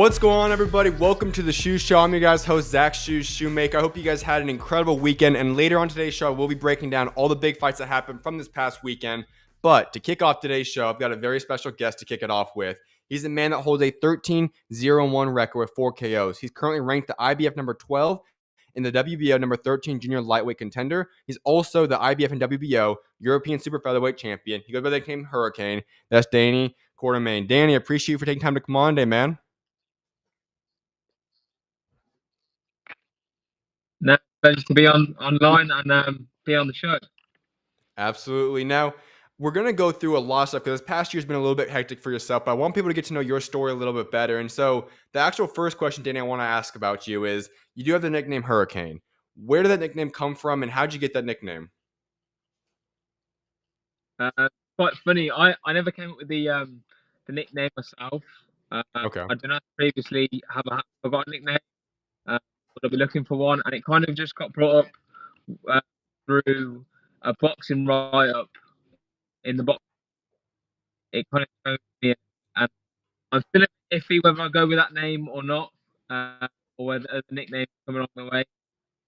What's going on, everybody? Welcome to the SchuZ Show. I'm your guys' host, SchuZ Schumaker. I hope you guys had an incredible weekend, and later on today's show, we'll be breaking down all the big fights that happened from this past weekend. But to kick off today's show, I've got a very special guest to kick it off with. He's the man that holds a 13-0-1 record with 4 KOs. He's currently ranked the IBF number 12 in the WBO number 13 junior lightweight contender. He's also the IBF and WBO European super featherweight champion. He goes by the nickname Hurricane. That's Danny Quartermaine. Danny, I appreciate you for taking time to come on today, man. No, pleasure to be online and be on the show. Absolutely. Now, we're going to go through a lot of stuff because this past year's been a little bit hectic for yourself, but I want people to get to know your story a little bit better. And so the actual first question, Danny, I want to ask about you is, you do have the nickname Hurricane. Where did that nickname come from, and how'd you get that nickname? Quite funny. I never came up with the nickname myself. Okay. I did not previously have a nickname. I'll be looking for one, and it kind of just got brought up through a boxing write-up in the box. It kind of showed me, and I'm still a bit iffy whether I go with that name or not, or whether the nickname coming along the way.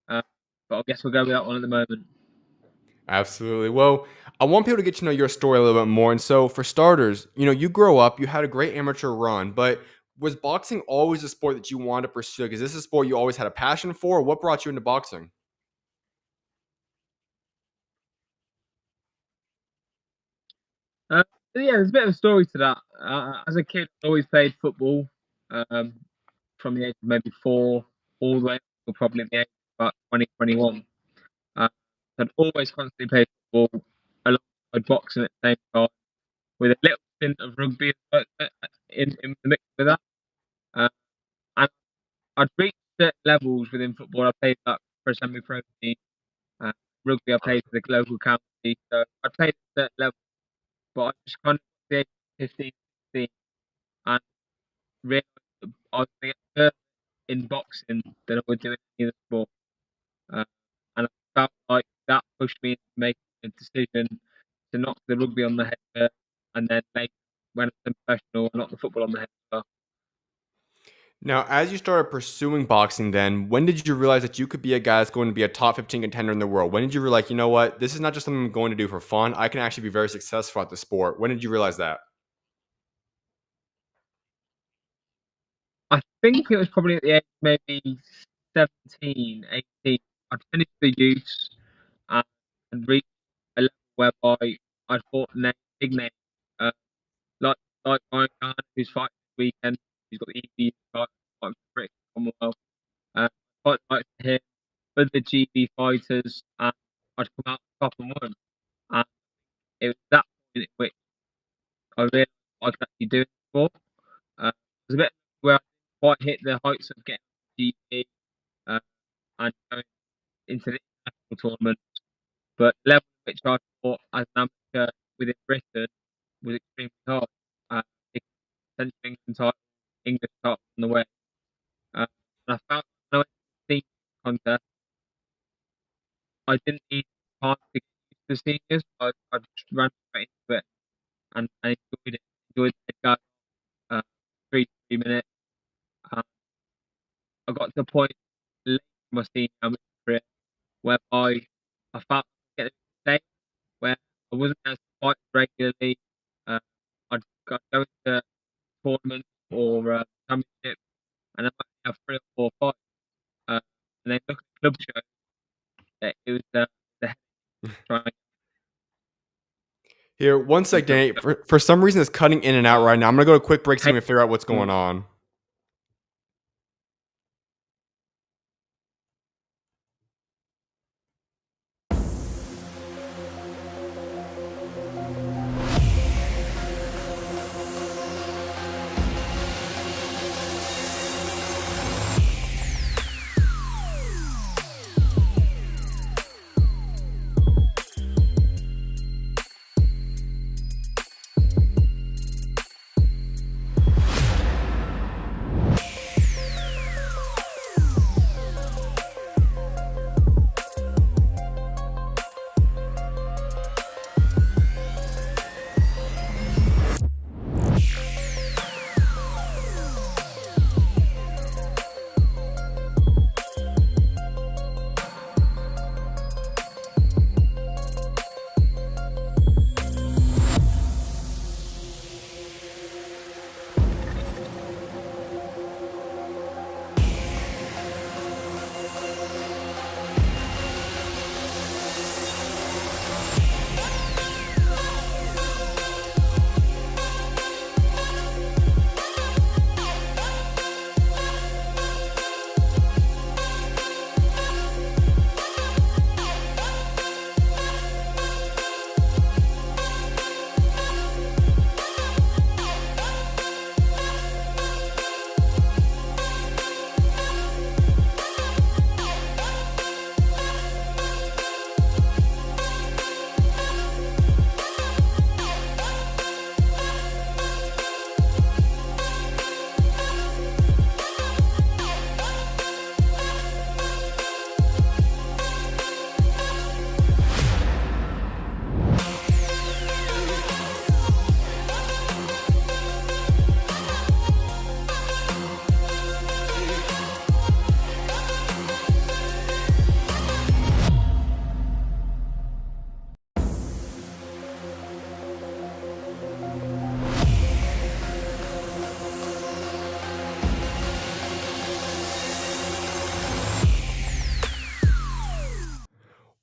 But I guess we'll go with that one at the moment. Absolutely. Well, I want people to get to know your story a little bit more. And so for starters, you grow up, you had a great amateur run, but was boxing always a sport that you wanted to pursue? Is this a sport you always had a passion for? Or what brought you into boxing? Yeah, there's a bit of a story to that. As a kid, I always played football from the age of maybe 4 all the way to probably the age of about 20, 21. I'd always constantly played football alongside boxing at the same time, with a little stint of rugby in the mix with that. And I'd reached certain levels within football. I played that for a semi-pro team. Rugby, I played for the local county. So I played at a certain level, but I just kind of got to the age of 15, 16 and realised that I was going to get further in boxing than I would do in any other sport. And I felt like that pushed me into making a decision to knock the rugby on the head first, and then later, when I was professional, knock the football on the head as well. Now, as you started pursuing boxing then, when did you realize that you could be a guy that's going to be a top 15 contender in the world? When did you realize, you know what, this is not just something I'm going to do for fun. I can actually be very successful at the sport. When did you realize that? I think it was probably at the age of maybe 17, 18. I'd finished the youth and reached a level whereby I'd fought big names, like Ryan Garner, who's fighting this weekend. He's got the EB fight for British Commonwealth. Quite like him, with the GB fighters, and I'd come out top and won. And it was that point at which I realised I could actually do it before. It was a bit where I didn't quite hit the heights of getting GB and going into the international tournament. But the level at which I fought as an amateur within Britain was extremely hard. Central England title, English title on the way. And I found when I went to the senior contest, I didn't need time to get used to the seniors. I just ran straight into it and enjoyed it. Enjoyed the guy 3 minutes. I got to the point late in my senior amateur career whereby I felt I was getting to the stage where I wasn't as fight regularly. I'd go to tournaments or championships, and I might have 3 or 4 fights. And then look at the club show. It was the trying. Here, one sec, Danny. For some reason, it's cutting in and out right now. I'm going to go to a quick break so we can figure out what's going on.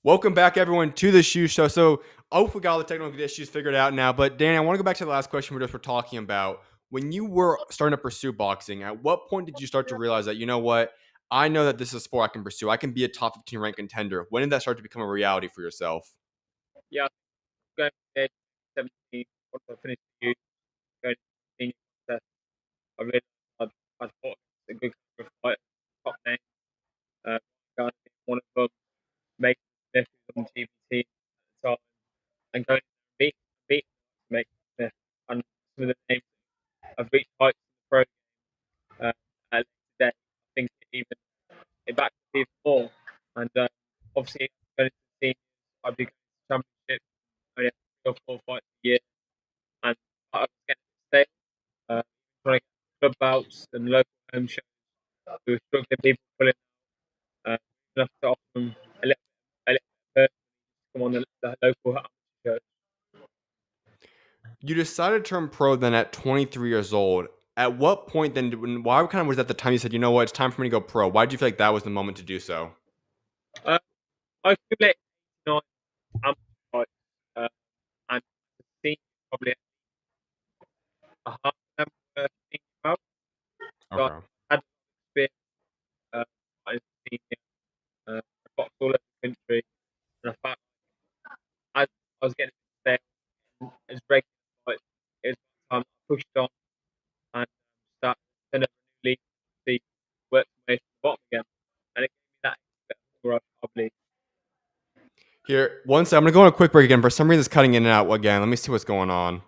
Welcome back, everyone, to the SchuZ Show. So, I hope we got all the technical issues figured out now. But, Danny, I want to go back to the last question we were talking about. When you were starting to pursue boxing, at what point did you start to realize that, you know what, I know that this is a sport I can pursue. I can be a top 15 ranked contender. When did that start to become a reality for yourself? Yeah, going to age 17, once I finished the youth, going to the senior contest, I realised I'd fought a good couple of fighters, top name, guys, one of them, making Smith, who was on the TV team at the time, and going to beat make Smith, and some of the names I've reached heights in the pro game at today. I think it backed up even more, and obviously going to the seniors, I'd be going to the championship, only have 3 or 4 fights a year, and I was getting stale. Trying to get club bouts and local home shows. We were struggling people pulling enough to offer them a little bit to come on the local amateur shows. You decided to turn pro then at 23 years old. At what point then, why kind of was that the time you said, you know what, it's time for me to go pro? Why did you feel like that was the moment to do so? I accumulated 9 amateur fights, and the senior probably a half an hour thinking about. So I Okay. had experience as a senior. I boxed all over the country, and I found as I was getting stale as regular fights, it was time I pushed on and start another new league, see work my way to the bottom again, and it gave me that bit of rush, I believe. Here, one second. I'm going to go on a quick break again. For some reason, it's cutting in and out again. Let me see what's going on.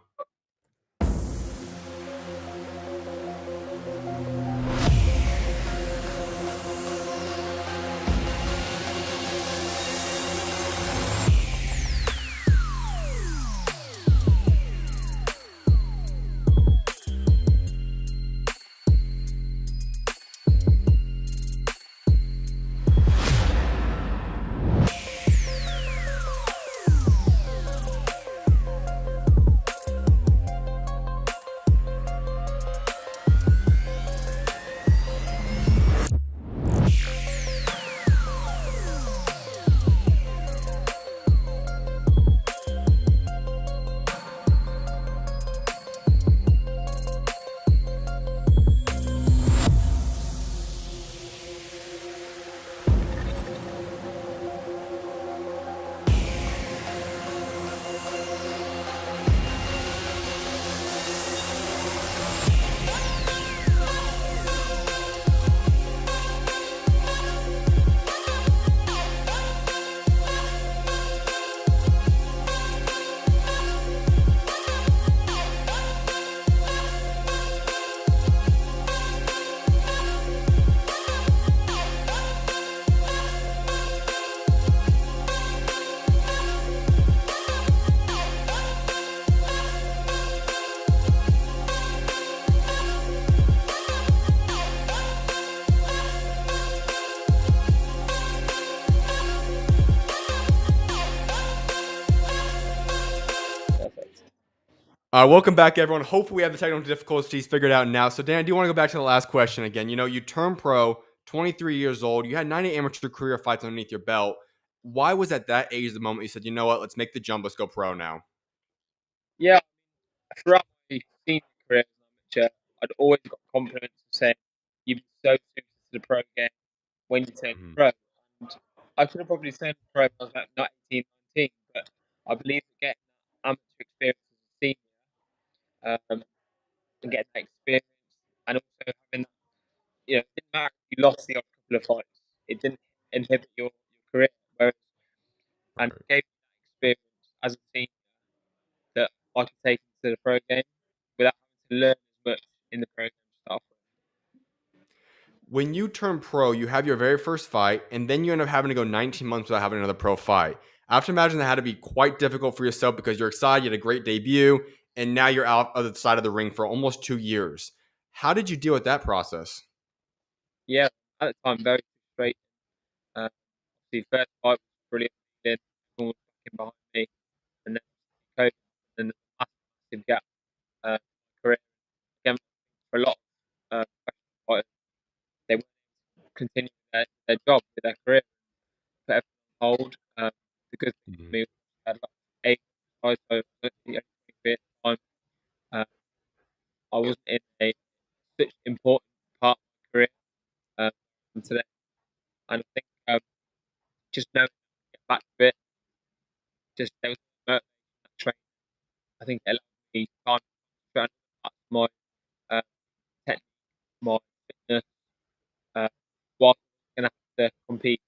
Welcome back, everyone. Hopefully, we have the technical difficulties figured out now. So, Dan, I do want to go back to the last question again. You know, you turned pro, 23 years old. You had 90 amateur career fights underneath your belt. Why was at that age the moment you said, you know what, let's make the jump, let's go pro now? Yeah, throughout my senior career as an amateur, I'd always got confidence of saying you'd be so suited to the pro game when you turn pro. And I could have probably turned pro when I was like 18, 19, but I believe that getting that amateur experience as a senior and getting that experience and also having that, it didn't matter if you lost the odd couple of fights, it didn't inhibit your career. Whereas, and it gave me that experience as a senior that I could take into the pro game without having to learn as much in the pro game stuff. When you turn pro, you have your very first fight, and then you end up having to go 19 months without having another pro fight. I have to imagine that had to be quite difficult for yourself because you're excited, you had a great debut, and now you're out of the side of the ring for almost 2 years. How did you deal with that process? Yeah, at the time, very frustrating. The first fight was brilliant. Everyone was backing behind me, and then COVID, and then a massive gap in my career. Again, for a lot of professional fighters, they weren't able to continue their job with their career, put everything on hold. the good thing for me was I had like 8 guys, so I don't think anything at the time. I wasn't in such an important part of my career today, and I think just knowing to get back to it, just there was motivation in that training. I think it allowed me to kind of concentrate on other parts of my technique, my fitness, uh, whilst I was going to have to compete.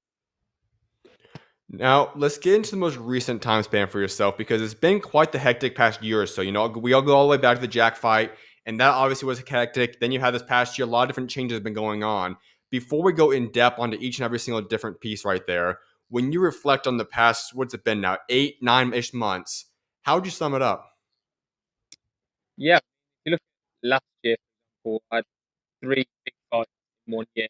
Now, let's get into the most recent time span for yourself because it's been quite the hectic past year or so. We all go all the way back to the Jack fight, and that obviously was hectic. Then you had this past year, a lot of different changes have been going on. Before we go in depth onto each and every single different piece right there, when you reflect on the past, what's it been now, 8, 9-ish months, how would you sum it up? Yeah, if you look at last year, for example, I had 3 big fights in 1 year.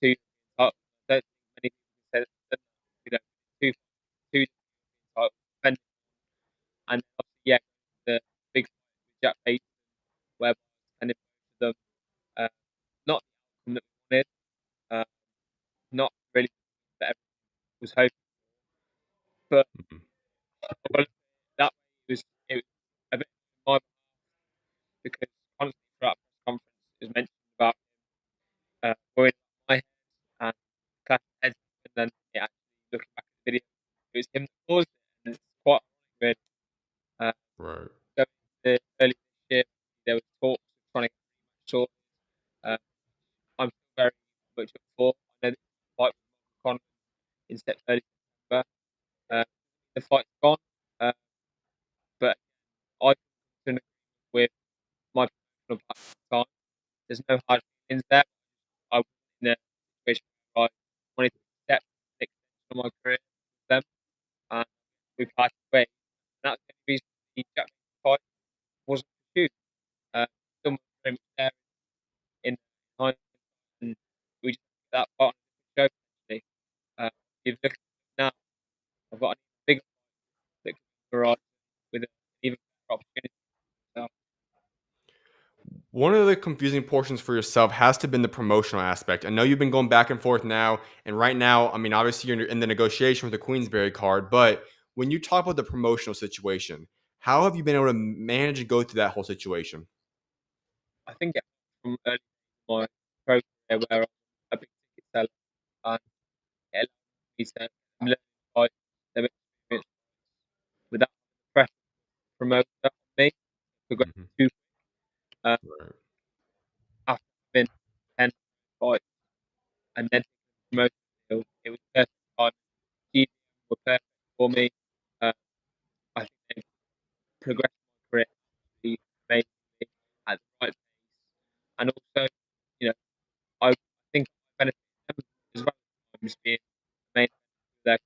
2 titles. I don't think many people can say that, you know, two titles, defending, and obviously, yeah, the big fight with Jack Bates, where and both of them, uh, not the outcome that we wanted, uh, not really that everyone was hoping, but Mhm. well, that way it was a bit of my because constantly throughout press conference it was mentioned about worrying about my head and clapping heads, and then actually looking back at the video, it was him that caused it, and it's quite ironic, really. Right. Going into early this year, there was talks of trying to get a rematch sorted. Uh, I'm still very much up for. I know that the fight with Conor in early September. Uh, the fight's gone, uh, but I come to an agreement with my professional partner at the time. There's no hard feelings there. I was in a situation where I wanted to accept an extension of my career with them, and we've had to wait. And that's the only reason the Jack fight wasn't pursued. Still very much there in hindsight, and we just get that part of the show potentially. If you look at it now, I've got an even bigger fight that could arrive with an even better opportunity. So, One of the confusing portions for yourself has to have been the promotional aspect. I know you've been going back and forth now, and right now, I mean, obviously you're in the negotiation with the Queensberry card, but when you talk about the promotional situation, how have you been able to manage and go through that whole situation? I think it from early days of my pro career where I was a big ticket seller, and it allowed me to learn fight, them experience without the pressure of the promoter on me to progress Mhm. too quick. Uh, Right. After having 10 fights and then taking a promotion deal, it was perfect time. GBM were perfect for me. Uh, I think they progressed my career absolutely amazingly at the right pace. And also, you know, I think I benefited them as well at times being the main event of their cards,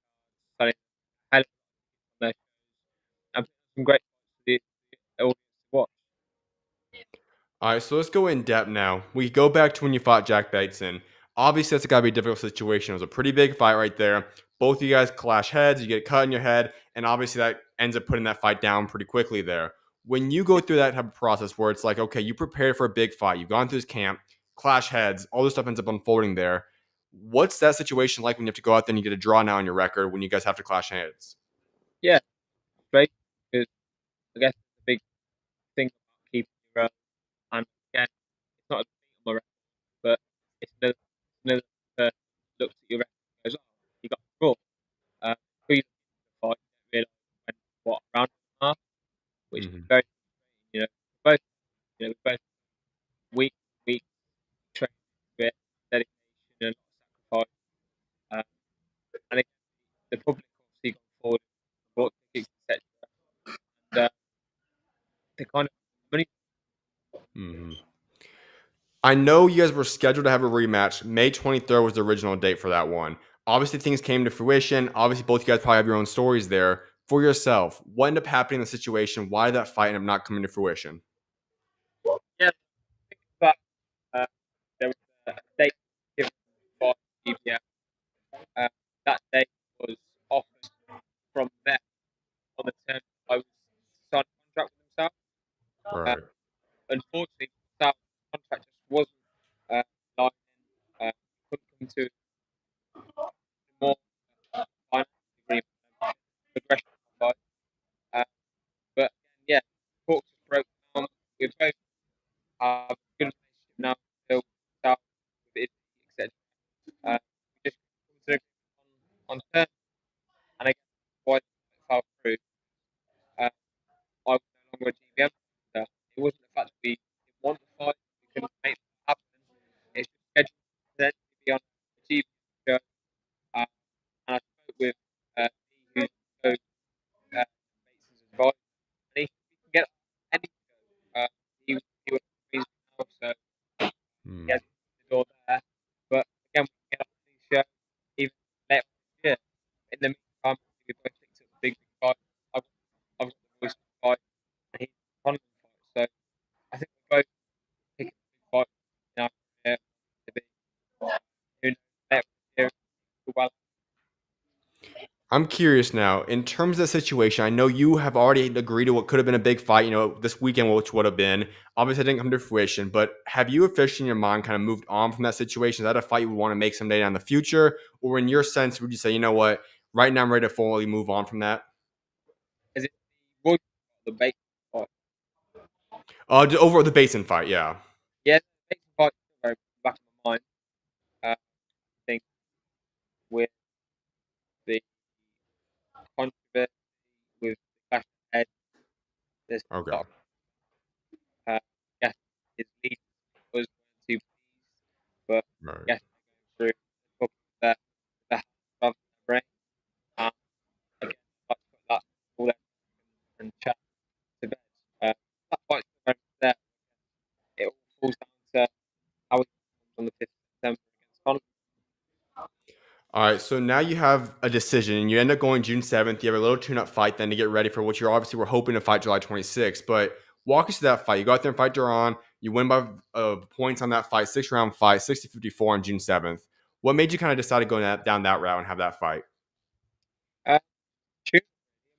selling a hell of a lot of tickets on their shows, and putting some great fights for the audience to watch. All right, so let's go in depth now. We go back to when you fought Jack Bateson. Obviously, that's got to be a difficult situation. It was a pretty big fight right there. Both of you guys clash heads. You get cut in your head, and obviously that ends up putting that fight down pretty quickly there. When you go through that type of process where it's like, okay, you prepared for a big fight, you've gone through this camp, clash heads, all this stuff ends up unfolding there. What's that situation like when you have to go out there and you get a draw now on your record when you guys have to clash heads? Yeah, great. Because I guess the big thing about keeping your own, and again, it's not a defeat on my record, but it's another person looks at your record and goes, "Oh, you got a draw." Pre the fight, you don't realise when what round and a half, which is Hmm. very frustrating. Both we both week week training to it, dedication and sacrifice. Uh, and again, the public obviously gone forward, bought tickets, etc. And they kind of money. Hmm. I know you guys were scheduled to have a rematch. May 23rd was the original date for that one. Obviously, things came to fruition. Obviously, both of you guys probably have your own stories there. For yourself, what ended up happening in the situation? Why did that fight end up not coming to fruition? Yeah, but uh, there was a date given by GBM. Uh, that date was offered from them on the terms that I was signed a contract with themselves. Uh, Right. Unfortunately, that contract just wasn't lining. Couldn't come to a more financial agreement. We both picked up the big fight. I've got the voice fight, and he's the Conor fight. So I think we're both picking a big fight now. To be who knows later this year. Well, I'm curious now, in terms of the situation, I know you have already agreed to what could have been a big fight, this weekend, which would have been. Obviously, it didn't come to fruition, but have you officially in your mind kind of moved on from that situation? Is that a fight you would want to make someday down in the future? Or in your sense, would you say, you know what, right now I'm ready to fully move on from that? is it the base fight? Over the Basin fight, yeah. Yeah, the base fight is very back in my mind. I think with the controversy with the clash ahead, there's a Okay. lot of guess his lead was too pleased, but Right. guess they're going through the house rather than the brain. Again, I'd like to put that all out and chat to bed. That fight's very much there. It all falls down to how he performs on the 5th of September against Conor. All right, so now you have a decision, and you end up going June 7th. You have a little tune-up fight then to get ready for what you obviously were hoping to fight July 26th. But walk us through that fight. You go out there and fight Duran. You win by points on that fight, 6-round fight, 60-54 on June 7th. What made you kind of decide to go down that route and have that fight? Uh, True.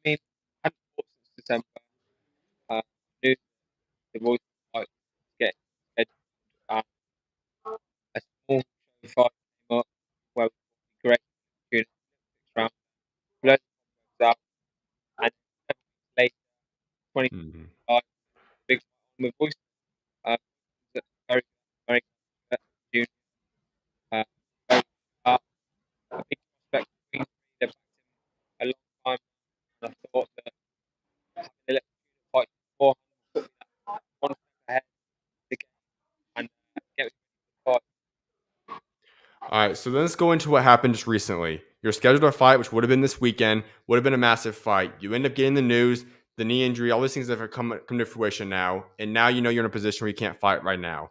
I mean, I hadn't fought since December. Knew the voice fight to get scheduled. A small show fight came up where we fought great opportunity, 6 rounds, loads of combos out, and 7 weeks later, 2025, big fight on with voice. That's very, very junior. Very a big prospect between three. They've backed him a long time, and I thought that having a little fight beforehand put me that one step ahead of the game and get me ready for the fight. All right, so let's go into what happened just recently. You're scheduled a fight, which would have been this weekend, would have been a massive fight. You end up getting the news, the knee injury, all these things that have come to fruition now, and now you know you're in a position where you can't fight right now.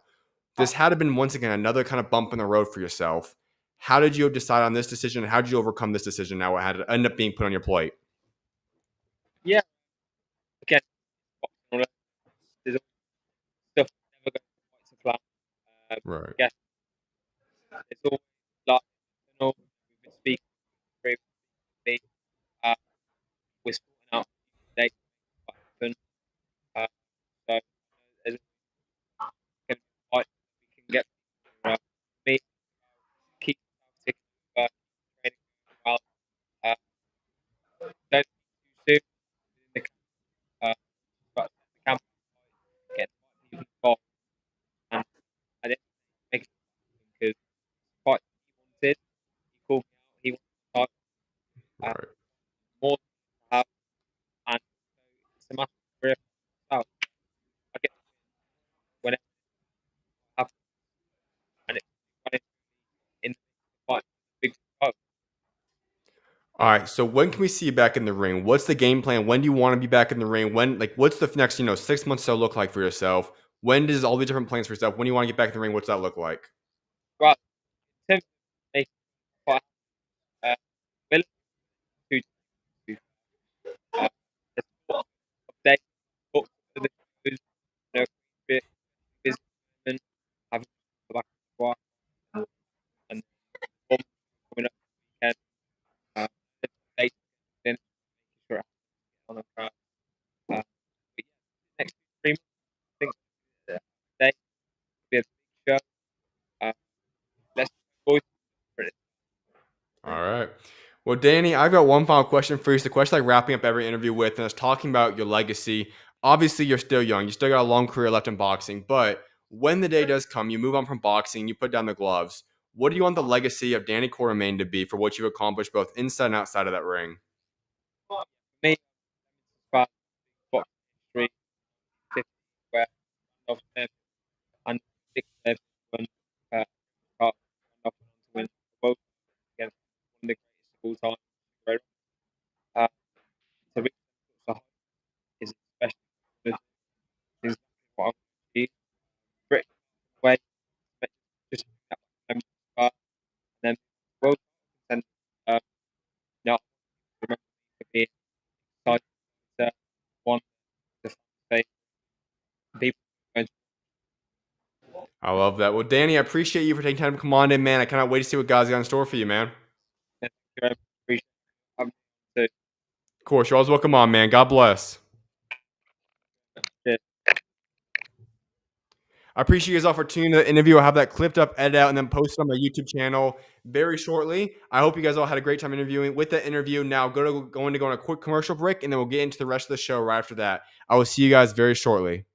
This had to been once again another kind of bump in the road for yourself. How did you decide on this decision? How did you overcome this decision? Now, what had to end up being put on your plate? Yeah, again, boxing, there's always stuff that never goes quite to plan. Right. Guess it's always like we've been speaking previously. Uh, we're sorting out dates that happen. So there's going to be a fight that we can get. Me, keep ticking over, training well. Don't be too soon in the but the camp get people involved, and I didn't make it because quite he wanted. He called me out. He wanted to fight Right. more than I have, and so it's a matter of career. Out. I get whenever it happens, and it's running in the fight, big fight. All right. So when can we see you back in the ring? What's the game plan? When do you want to be back in the ring? When, what's the next, 6 months so look like for yourself? When does all the different plans for yourself? When do you want to get back in the ring? What's that look like? Right, in terms of making a fight, we're looking to there's a lot of dates booked for the shows, bit busy moment, having to go back to work, and one coming up this weekend. There's some dates in, making sure it happens on a card. But yeah, next 3 months, I think day will be a big show. Let's go for it. All right. Well, Danny, I've got one final question for you. It's the question I like wrapping up every interview with, and it's talking about your legacy. Obviously, you're still young. You still got a long career left in boxing, but when the day does come, you move on from boxing, you put down the gloves. What do you want the legacy of Danny Quartermaine to be for what you've accomplished both inside and outside of that ring? Me, fast box history, 50 where Randolph Smith and 6 when Carter Randolph went on to win both against one of the greatest of all time. Right? To reach such a height is especially good. Is what I want to achieve. British way, just that and then world and no, I love that. Well, Danny, I appreciate you for taking time to come on in, man. I cannot wait to see what God's got in store for you, man. Thank you very much. Appreciate it. Of course, you're always welcome on, man. God bless. Cheers. I appreciate you guys all for tuning to the interview. I'll have that clipped up, edited out, and then posted on my YouTube channel very shortly. I hope you guys all had a great time interviewing. With that interview, now going to go on a quick commercial break, and then we'll get into the rest of the show right after that. I will see you guys very shortly.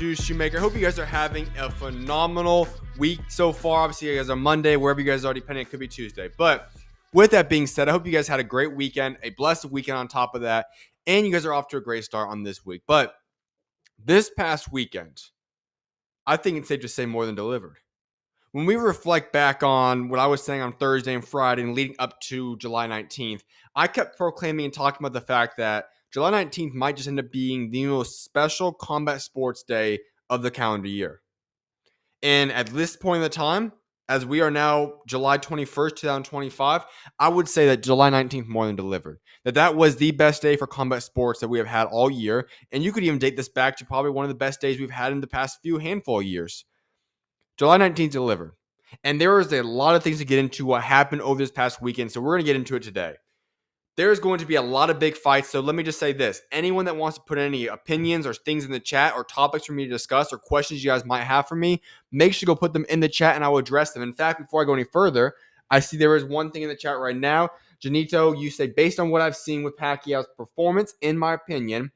SchuZ Schumaker. I hope you guys are having a phenomenal week so far. Obviously, you guys are Monday, wherever you guys are, depending, it could be Tuesday. But with that being said, I hope you guys had a great weekend, a blessed weekend on top of that, and you guys are off to a great start on this week. But this past weekend, I think it's safe to say more than delivered. When we reflect back on what I was saying on Thursday and Friday and leading up to July 19th, I kept proclaiming and talking about the fact that July 19th might just end up being the most special combat sports day of the calendar year. And at this point in the time, as we are now July 21st, 2025, I would say that July 19th more than delivered. That was the best day for combat sports that we have had all year. And you could even date this back to probably one of the best days we've had in the past few handful of years. July 19th delivered. And there is a lot of things to get into what happened over this past weekend. So we're going to get into it today. There's going to be a lot of big fights. So let me just say this. Anyone that wants to put any opinions or things in the chat or topics for me to discuss or questions you guys might have for me, make sure to go put them in the chat and I will address them. In fact, before I go any further, I see there is one thing in the chat right now. Janito, you say, based on what I've seen with Pacquiao's performance, in my opinion,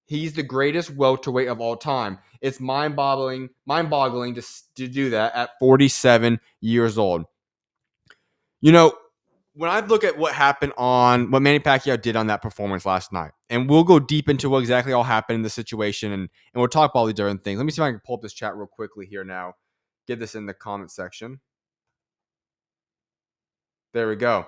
he's the greatest welterweight of all time. It's mind-boggling to do that at 47 years old. You know, when I look at what happened on what Manny Pacquiao did on that performance last night, and we'll go deep into what exactly all happened in the situation, and we'll talk about all these different things. Let me see if I can pull up this chat real quickly here now. Get this in the comment section. There we go.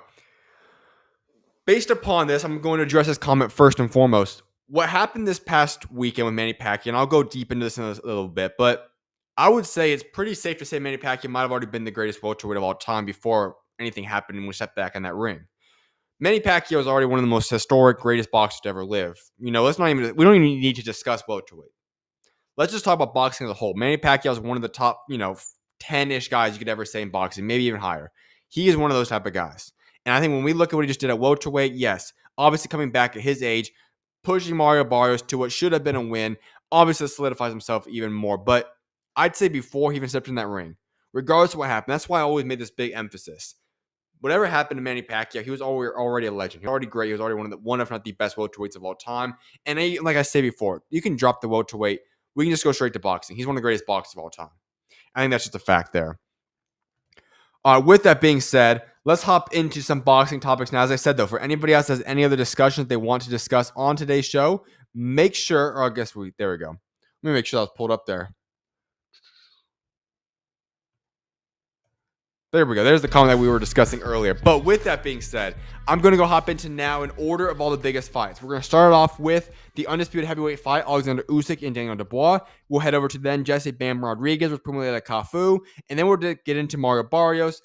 Based upon this, I'm going to address this comment first and foremost. What happened this past weekend with Manny Pacquiao, and I'll go deep into this in a little bit, but I would say it's pretty safe to say Manny Pacquiao might have already been the greatest welterweight of all time before anything happened and we stepped back in that ring. Manny Pacquiao is already one of the most historic, greatest boxers to ever live. We don't even need to discuss welterweight. Let's just talk about boxing as a whole. Manny Pacquiao is one of the top, 10-ish guys you could ever say in boxing, maybe even higher. He is one of those type of guys. And I think when we look at what he just did at welterweight, yes, obviously coming back at his age, pushing Mario Barrios to what should have been a win, obviously solidifies himself even more. But I'd say before he even stepped in that ring, regardless of what happened, that's why I always made this big emphasis. Whatever happened to Manny Pacquiao, he was already a legend. He was already great. He was already one if not the best welterweights of all time. And like I said before, you can drop the welterweight. We can just go straight to boxing. He's one of the greatest boxers of all time. I think that's just a fact there. With that being said, let's hop into some boxing topics now. As I said, though, for anybody else that has any other discussions they want to discuss on today's show, make sure, or I guess there we go. Let me make sure that was pulled up there. There we go. There's the comment that we were discussing earlier. But with that being said, I'm going to go hop into now in order of all the biggest fights. We're going to start off with the undisputed heavyweight fight, Oleksandr Usyk and Daniel Dubois. We'll head over to then Jesse Bam Rodriguez with Phumelela Cafu. And then we'll get into Mario Barrios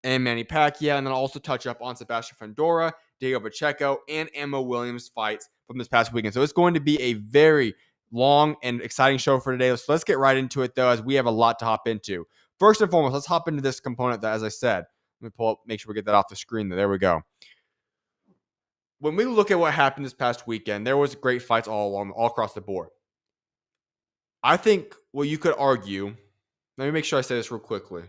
and Manny Pacquiao. And then I'll also touch up on Sebastian Fundora, Diego Pacheco, and Ammo Williams fights from this past weekend. So it's going to be a very long and exciting show for today. So let's get right into it, though, as we have a lot to hop into. First and foremost, let's hop into this component that, as I said, let me pull up, make sure we get that off the screen. There we go. When we look at what happened this past weekend, there was great fights all across the board. I think what you could argue, let me make sure I say this real quickly.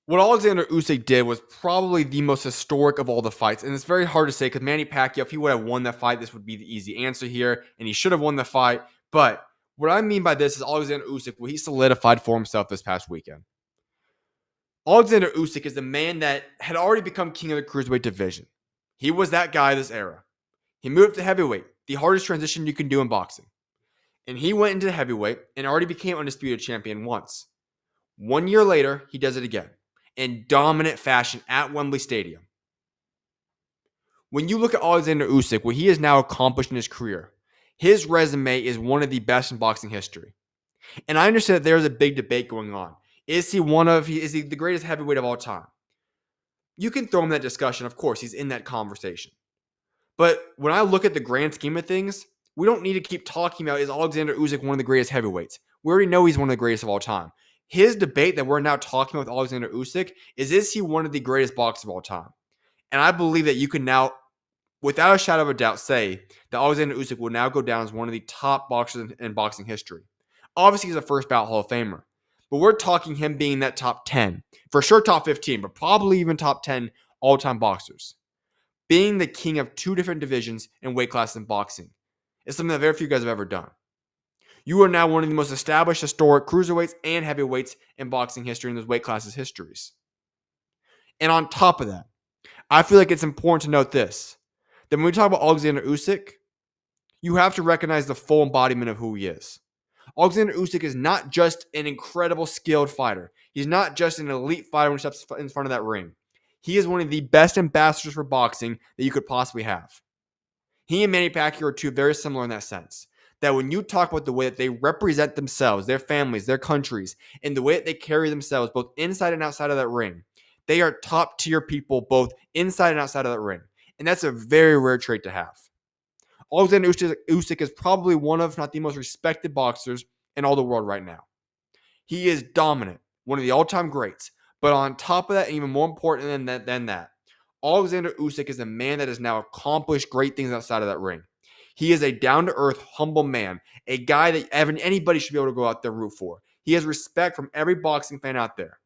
What Oleksandr Usyk did was probably the most historic of all the fights. And it's very hard to say because Manny Pacquiao, if he would have won that fight, this would be the easy answer here. And he should have won the fight. But what I mean by this is Oleksandr Usyk, what he solidified for himself this past weekend. Oleksandr Usyk is the man that had already become king of the cruiserweight division. He was that guy this era. He moved to heavyweight, the hardest transition you can do in boxing. And he went into heavyweight and already became undisputed champion once. 1 year later, he does it again in dominant fashion at Wembley Stadium. When you look at Oleksandr Usyk, what he has now accomplished in his career, his resume is one of the best in boxing history. And I understand that there's a big debate going on. Is he the greatest heavyweight of all time? You can throw him in that discussion. Of course, he's in that conversation. But when I look at the grand scheme of things, we don't need to keep talking about, is Oleksandr Usyk one of the greatest heavyweights? We already know he's one of the greatest of all time. His debate that we're now talking about with Oleksandr Usyk is he one of the greatest boxers of all time? And I believe that you can now, without a shadow of a doubt, say that Oleksandr Usyk will now go down as one of the top boxers in boxing history. Obviously, he's a first ballot Hall of Famer. But we're talking him being that top 10. For sure top 15, but probably even top 10 all-time boxers. Being the king of two different divisions and weight classes in boxing is something that very few guys have ever done. You are now one of the most established historic cruiserweights and heavyweights in boxing history in those weight classes' histories. And on top of that, I feel like it's important to note this, that when we talk about Oleksandr Usyk, you have to recognize the full embodiment of who he is. Oleksandr Usyk is not just an incredible skilled fighter. He's not just an elite fighter when he steps in front of that ring. He is one of the best ambassadors for boxing that you could possibly have. He and Manny Pacquiao are two very similar in that sense. That when you talk about the way that they represent themselves, their families, their countries, and the way that they carry themselves both inside and outside of that ring, they are top tier people both inside and outside of that ring. And that's a very rare trait to have. Oleksandr Usyk is probably one of, if not the most respected boxers in all the world right now. He is dominant, one of the all-time greats. But on top of that, and even more important than that, Oleksandr Usyk is a man that has now accomplished great things outside of that ring. He is a down-to-earth, humble man, a guy that anybody should be able to go out there and root for. He has respect from every boxing fan out there.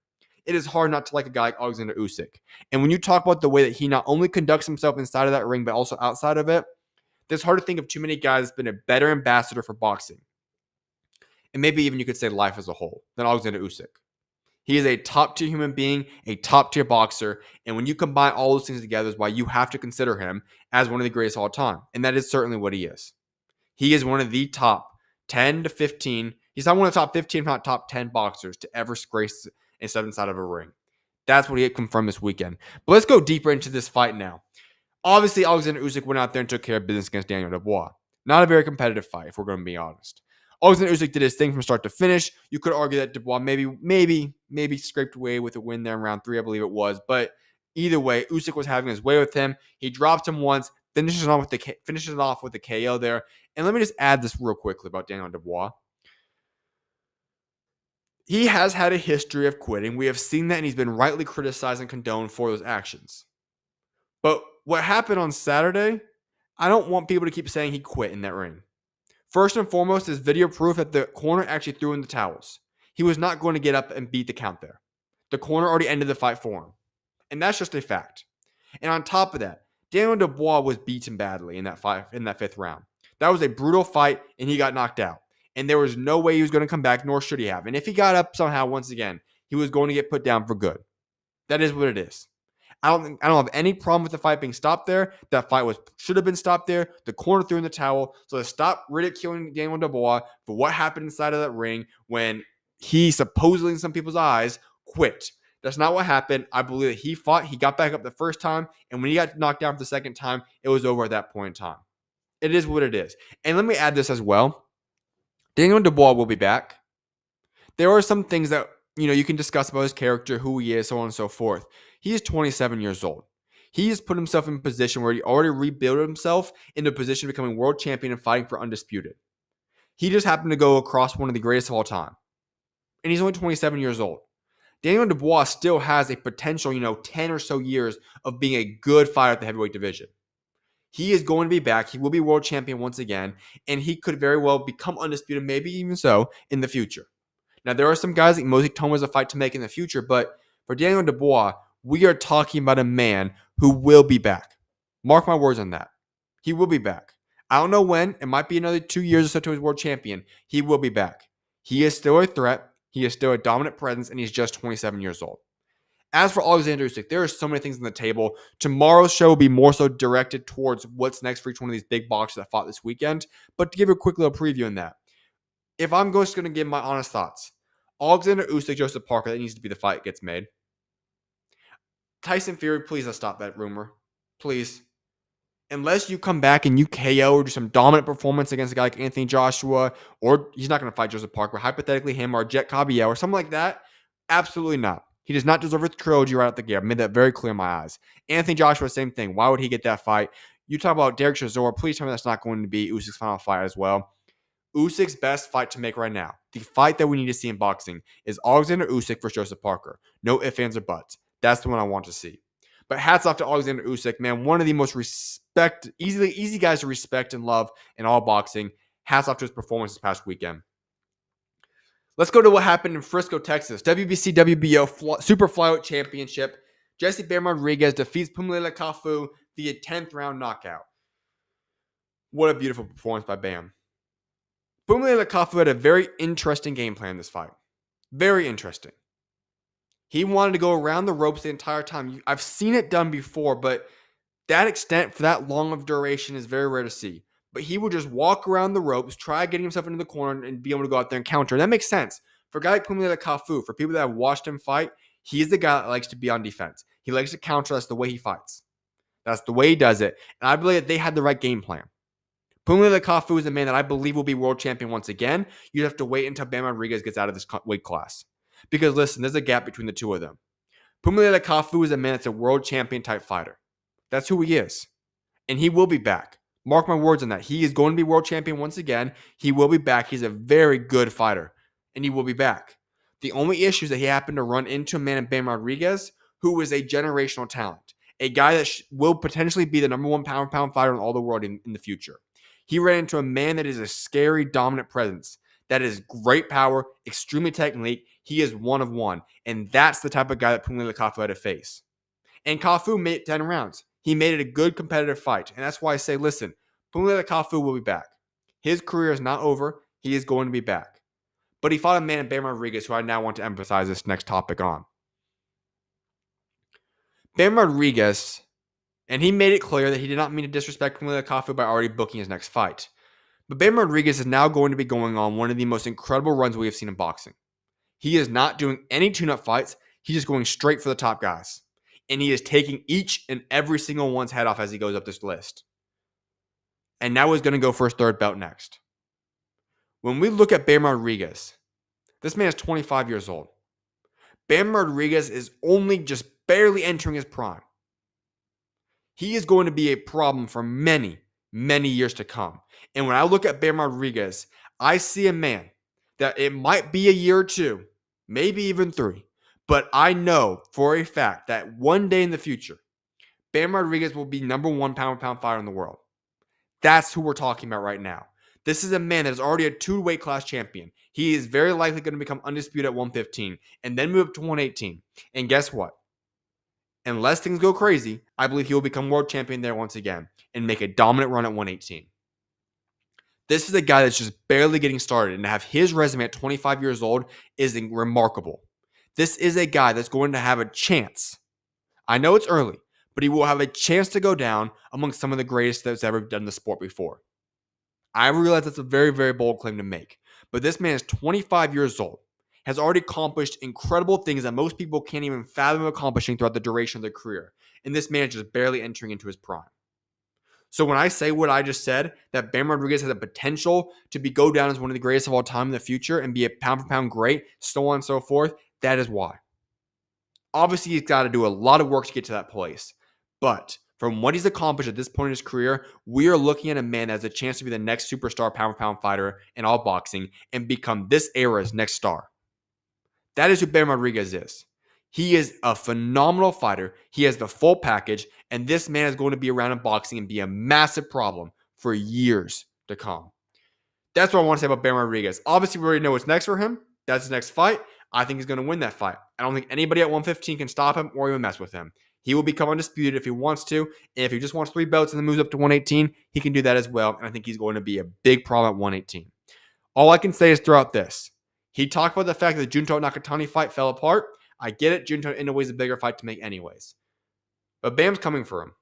It is hard not to like a guy like Oleksandr Usyk. And when you talk about the way that he not only conducts himself inside of that ring, but also outside of it, it's hard to think of too many guys that's been a better ambassador for boxing. And maybe even you could say life as a whole than Oleksandr Usyk. He is a top-tier human being, a top-tier boxer, and when you combine all those things together is why you have to consider him as one of the greatest of all time, and that is certainly what he is. He is one of the top 10 to 15. He's not one of the top 15, if not top 10 boxers to ever grace and step inside of a ring. That's what he had confirmed this weekend. But let's go deeper into this fight now. Obviously, Oleksandr Usyk went out there and took care of business against Daniel Dubois. Not a very competitive fight, if we're going to be honest. Oleksandr Usyk did his thing from start to finish. You could argue that Dubois maybe scraped away with a win there in round 3, I believe it was. But either way, Usyk was having his way with him. He dropped him once, finishes it off with the KO there. And let me just add this real quickly about Daniel Dubois. He has had a history of quitting. We have seen that, and he's been rightly criticized and condoned for those actions. But what happened on Saturday, I don't want people to keep saying he quit in that ring. First and foremost is video proof that the corner actually threw in the towels. He was not going to get up and beat the count there. The corner already ended the fight for him. And that's just a fact. And on top of that, Daniel Dubois was beaten badly in that 5th round. That was a brutal fight, and he got knocked out. And there was no way he was going to come back, nor should he have. And if he got up somehow once again, he was going to get put down for good. That is what it is. I don't have any problem with the fight being stopped there. That fight should have been stopped there. The corner threw in the towel. So to stop ridiculing Daniel Dubois for what happened inside of that ring when he supposedly, in some people's eyes, quit. That's not what happened. I believe that he fought. He got back up the first time. And when he got knocked down for the second time, it was over at that point in time. It is what it is. And let me add this as well. Daniel Dubois will be back. There are some things that you can discuss about his character, who he is, so on and so forth. He is 27 years old. He has put himself in a position where he already rebuilt himself into a position of becoming world champion and fighting for undisputed. He just happened to go across one of the greatest of all time. And he's only 27 years old. Daniel Dubois still has a potential, 10 or so years of being a good fighter at the heavyweight division. He is going to be back. He will be world champion once again. And he could very well become undisputed, maybe even so, in the future. Now, there are some guys like Mosey Toma has a fight to make in the future, but for Daniel Dubois, we are talking about a man who will be back. Mark my words on that. He will be back. I don't know when. It might be another 2 years or so to his world champion. He will be back. He is still a threat. He is still a dominant presence, and he's just 27 years old. As for Oleksandr Usyk, there are so many things on the table. Tomorrow's show will be more so directed towards what's next for each one of these big boxers that fought this weekend. But to give you a quick little preview in that, if I'm just going to give my honest thoughts, Oleksandr Usyk, Joseph Parker, that needs to be the fight that gets made. Tyson Fury, please let's stop that rumor. Please. Unless you come back and you KO or do some dominant performance against a guy like Anthony Joshua, or he's not going to fight Joseph Parker, but hypothetically him or Jet Caballero or something like that, absolutely not. He does not deserve a trilogy right out the gate. I've made that very clear in my eyes. Anthony Joshua, same thing. Why would he get that fight? You talk about Derek Chisora. Please tell me that's not going to be Usyk's final fight as well. Usyk's best fight to make right now, the fight that we need to see in boxing, is Oleksandr Usyk versus Joseph Parker. No ifs, ands, or buts. That's the one I want to see. But hats off to Oleksandr Usyk, man. One of the most easy guys to respect and love in all boxing. Hats off to his performance this past weekend. Let's go to what happened in Frisco, Texas. WBC WBO Super Flyweight Championship. Jesse Bam Rodriguez defeats Phumelela Cafu via 10th round knockout. What a beautiful performance by Bam. Phumelela had a very interesting game plan in this fight. Very interesting. He wanted to go around the ropes the entire time. I've seen it done before, but that extent for that long of duration is very rare to see. But he would just walk around the ropes, try getting himself into the corner, and be able to go out there and counter. And that makes sense. For a guy like Phumelela, for people that have watched him fight, he's the guy that likes to be on defense. He likes to counter. That's the way he fights. That's the way he does it. And I believe that they had the right game plan. Phumelela is a man that I believe will be world champion once again. You'd have to wait until Bam Rodriguez gets out of this weight class. Because listen, there's a gap between the two of them. Phumelela is a man that's a world champion type fighter. That's who he is. And he will be back. Mark my words on that. He is going to be world champion once again. He will be back. He's a very good fighter. And he will be back. The only issue is that he happened to run into a man in Bam Rodriguez who is a generational talent. A guy that will potentially be the number one pound-for-pound fighter in all the world in the future. He ran into a man that is a scary, dominant presence. That is great power, extremely technique. He is one of one. And that's the type of guy that Phumelela had to face. And Cafu made it 10 rounds. He made it a good competitive fight. And that's why I say, listen, Phumelela will be back. His career is not over. He is going to be back. But he fought a man in Bam Rodriguez, who I now want to emphasize this next topic on. Bam Rodriguez, and he made it clear that he did not mean to disrespect Phumelela by already booking his next fight. But Bam Rodriguez is now going to be going on one of the most incredible runs we have seen in boxing. He is not doing any tune-up fights. He's just going straight for the top guys. And he is taking each and every single one's head off as he goes up this list. And now he's going to go for his third belt next. When we look at Bam Rodriguez, this man is 25 years old. Bam Rodriguez is only just barely entering his prime. He is going to be a problem for many, many years to come. And when I look at Bam Rodriguez, I see a man that it might be a year or two, maybe even 3. But I know for a fact that one day in the future, Bam Rodriguez will be number one pound-for-pound fighter in the world. That's who we're talking about right now. This is a man that is already a 2 weight class champion. He is very likely going to become undisputed at 115 and then move up to 118. And guess what? Unless things go crazy, I believe he will become world champion there once again and make a dominant run at 118. This is a guy that's just barely getting started, and to have his resume at 25 years old is remarkable. This is a guy that's going to have a chance. I know it's early, but he will have a chance to go down among some of the greatest that's ever done the sport before. I realize that's a very, very bold claim to make, but this man is 25 years old, has already accomplished incredible things that most people can't even fathom accomplishing throughout the duration of their career, and this man is just barely entering into his prime. So when I say what I just said, that Bam Rodriguez has a potential to go down as one of the greatest of all time in the future and be a pound-for-pound great, so on and so forth, that is why. Obviously, he's got to do a lot of work to get to that place. But from what he's accomplished at this point in his career, we are looking at a man that has a chance to be the next superstar pound-for-pound fighter in all boxing and become this era's next star. That is who Bam Rodriguez is. He is a phenomenal fighter. He has the full package, and this man is going to be around in boxing and be a massive problem for years to come. That's what I want to say about Bam Rodriguez. Obviously, we already know what's next for him. That's his next fight. I think he's going to win that fight. I don't think anybody at 115 can stop him or even mess with him. He will become undisputed if he wants to. And if he just wants 3 belts and then moves up to 118, he can do that as well. And I think he's going to be a big problem at 118. All I can say is throughout this, he talked about the fact that the Junto Nakatani fight fell apart. I get it. Junto Inoue is a bigger fight to make anyways. But Bam's coming for him.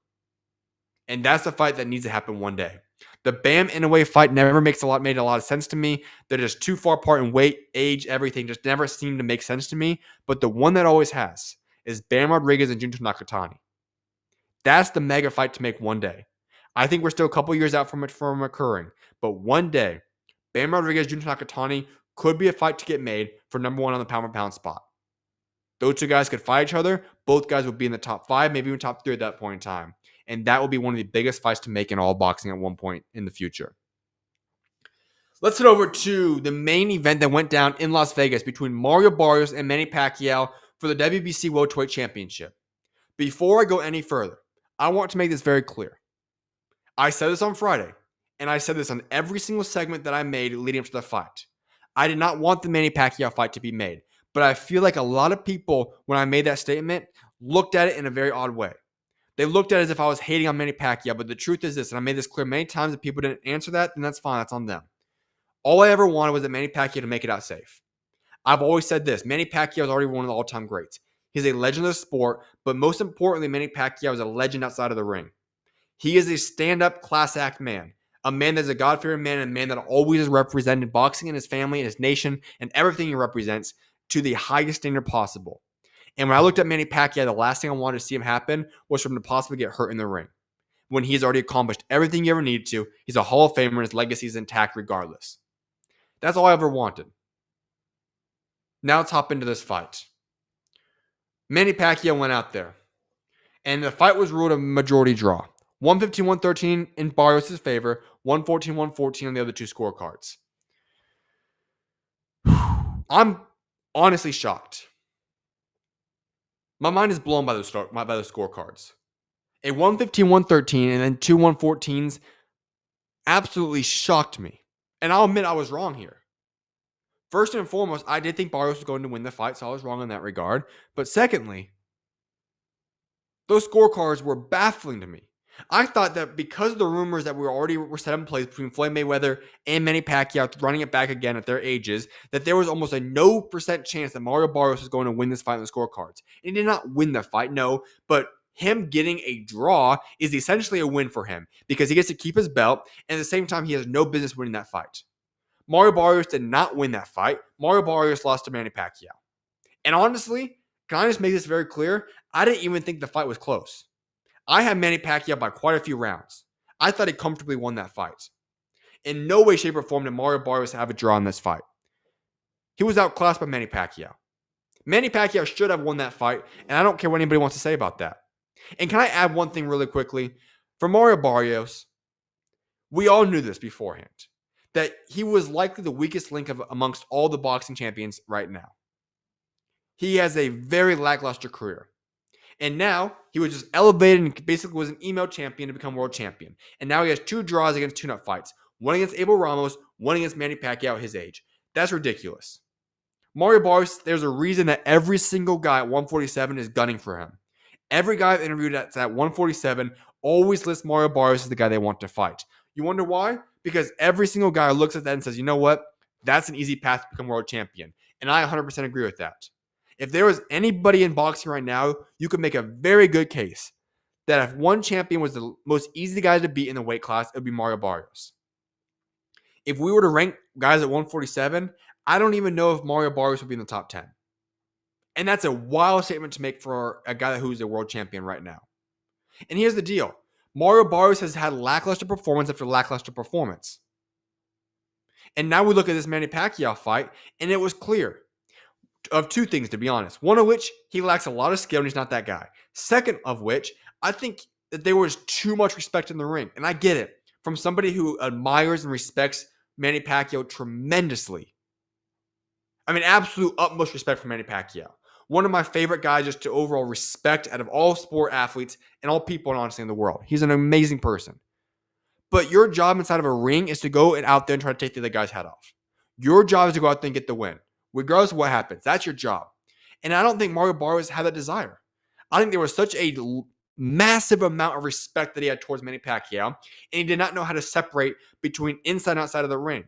And that's the fight that needs to happen one day. The Bam Inoue fight never made a lot of sense to me. They're just too far apart in weight, age, everything. Just never seemed to make sense to me. But the one that always has is Bam Rodriguez and Junto Nakatani. That's the mega fight to make one day. I think we're still a couple years out from it from occurring. But one day, Bam Rodriguez, Junto Nakatani could be a fight to get made for number 1 on the pound-for-pound spot. Those 2 guys could fight each other. Both guys would be in the top 5, maybe even top 3 at that point in time. And that will be one of the biggest fights to make in all boxing at one point in the future. Let's head over to the main event that went down in Las Vegas between Mario Barrios and Manny Pacquiao for the WBC Welterweight Championship. Before I go any further, I want to make this very clear. I said this on Friday, and I said this on every single segment that I made leading up to the fight. I did not want the Manny Pacquiao fight to be made, but I feel like a lot of people, when I made that statement, looked at it in a very odd way. They looked at it as if I was hating on Manny Pacquiao, but the truth is this, and I made this clear many times. If people didn't answer that, then that's fine. That's on them. All I ever wanted was that Manny Pacquiao to make it out safe. I've always said this. Manny Pacquiao is already one of the all-time greats. He's a legend of the sport, but most importantly, Manny Pacquiao is a legend outside of the ring. He is a stand-up class act man, a man that's a God-fearing man, and a man that always has represented boxing and his family and his nation and everything he represents to the highest standard possible. And when I looked at Manny Pacquiao, the last thing I wanted to see him happen was for him to possibly get hurt in the ring. When he's already accomplished everything he ever needed to, he's a Hall of Famer and his legacy is intact regardless. That's all I ever wanted. Now let's hop into this fight. Manny Pacquiao went out there, and the fight was ruled a majority draw. 115-113 in Barrios' favor, 114-114 on the other two scorecards. I'm honestly shocked. My mind is blown by those scorecards. A 115-113 and then two 114s absolutely shocked me. And I'll admit I was wrong here. First and foremost, I did think Barrios was going to win the fight, so I was wrong in that regard. But secondly, those scorecards were baffling to me. I thought that because of the rumors that were set in place between Floyd Mayweather and Manny Pacquiao running it back again at their ages, that there was almost a no % chance that Mario Barrios was going to win this fight on the scorecards. And he did not win the fight, no, but him getting a draw is essentially a win for him because he gets to keep his belt, and at the same time, he has no business winning that fight. Mario Barrios did not win that fight. Mario Barrios lost to Manny Pacquiao. And honestly, can I just make this very clear? I didn't even think the fight was close. I had Manny Pacquiao by quite a few rounds. I thought he comfortably won that fight. In no way, shape, or form did Mario Barrios have a draw in this fight. He was outclassed by Manny Pacquiao. Manny Pacquiao should have won that fight, and I don't care what anybody wants to say about that. And can I add one thing really quickly? For Mario Barrios, we all knew this beforehand, that he was likely the weakest link amongst all the boxing champions right now. He has a very lackluster career. And now he was just elevated and basically was an email champion to become world champion. And now he has two draws against tune-up fights. One against Abel Ramos, one against Manny Pacquiao at his age. That's ridiculous. Mario Barrios, there's a reason that every single guy at 147 is gunning for him. Every guy I've interviewed that's at 147 always lists Mario Barrios as the guy they want to fight. You wonder why? Because every single guy looks at that and says, you know what? That's an easy path to become world champion. And I 100% agree with that. If there was anybody in boxing right now, you could make a very good case that if one champion was the most easy guy to beat in the weight class, it would be Mario Barrios. If we were to rank guys at 147, I don't even know if Mario Barrios would be in the top 10. And that's a wild statement to make for a guy who's a world champion right now. And here's the deal. Mario Barrios has had lackluster performance after lackluster performance. And now we look at this Manny Pacquiao fight, and it was clear of two things, to be honest. One of which, he lacks a lot of skill and he's not that guy. Second of which, I think that there was too much respect in the ring. And I get it. From somebody who admires and respects Manny Pacquiao tremendously. I mean, absolute utmost respect for Manny Pacquiao. One of my favorite guys just to overall respect out of all sport athletes and all people, honestly, in the world. He's an amazing person. But your job inside of a ring is to go out there and try to take the other guy's head off. Your job is to go out there and get the win. Regardless of what happens. That's your job. And I don't think Mario Barrios had that desire. I think there was such a massive amount of respect that he had towards Manny Pacquiao, and he did not know how to separate between inside and outside of the ring.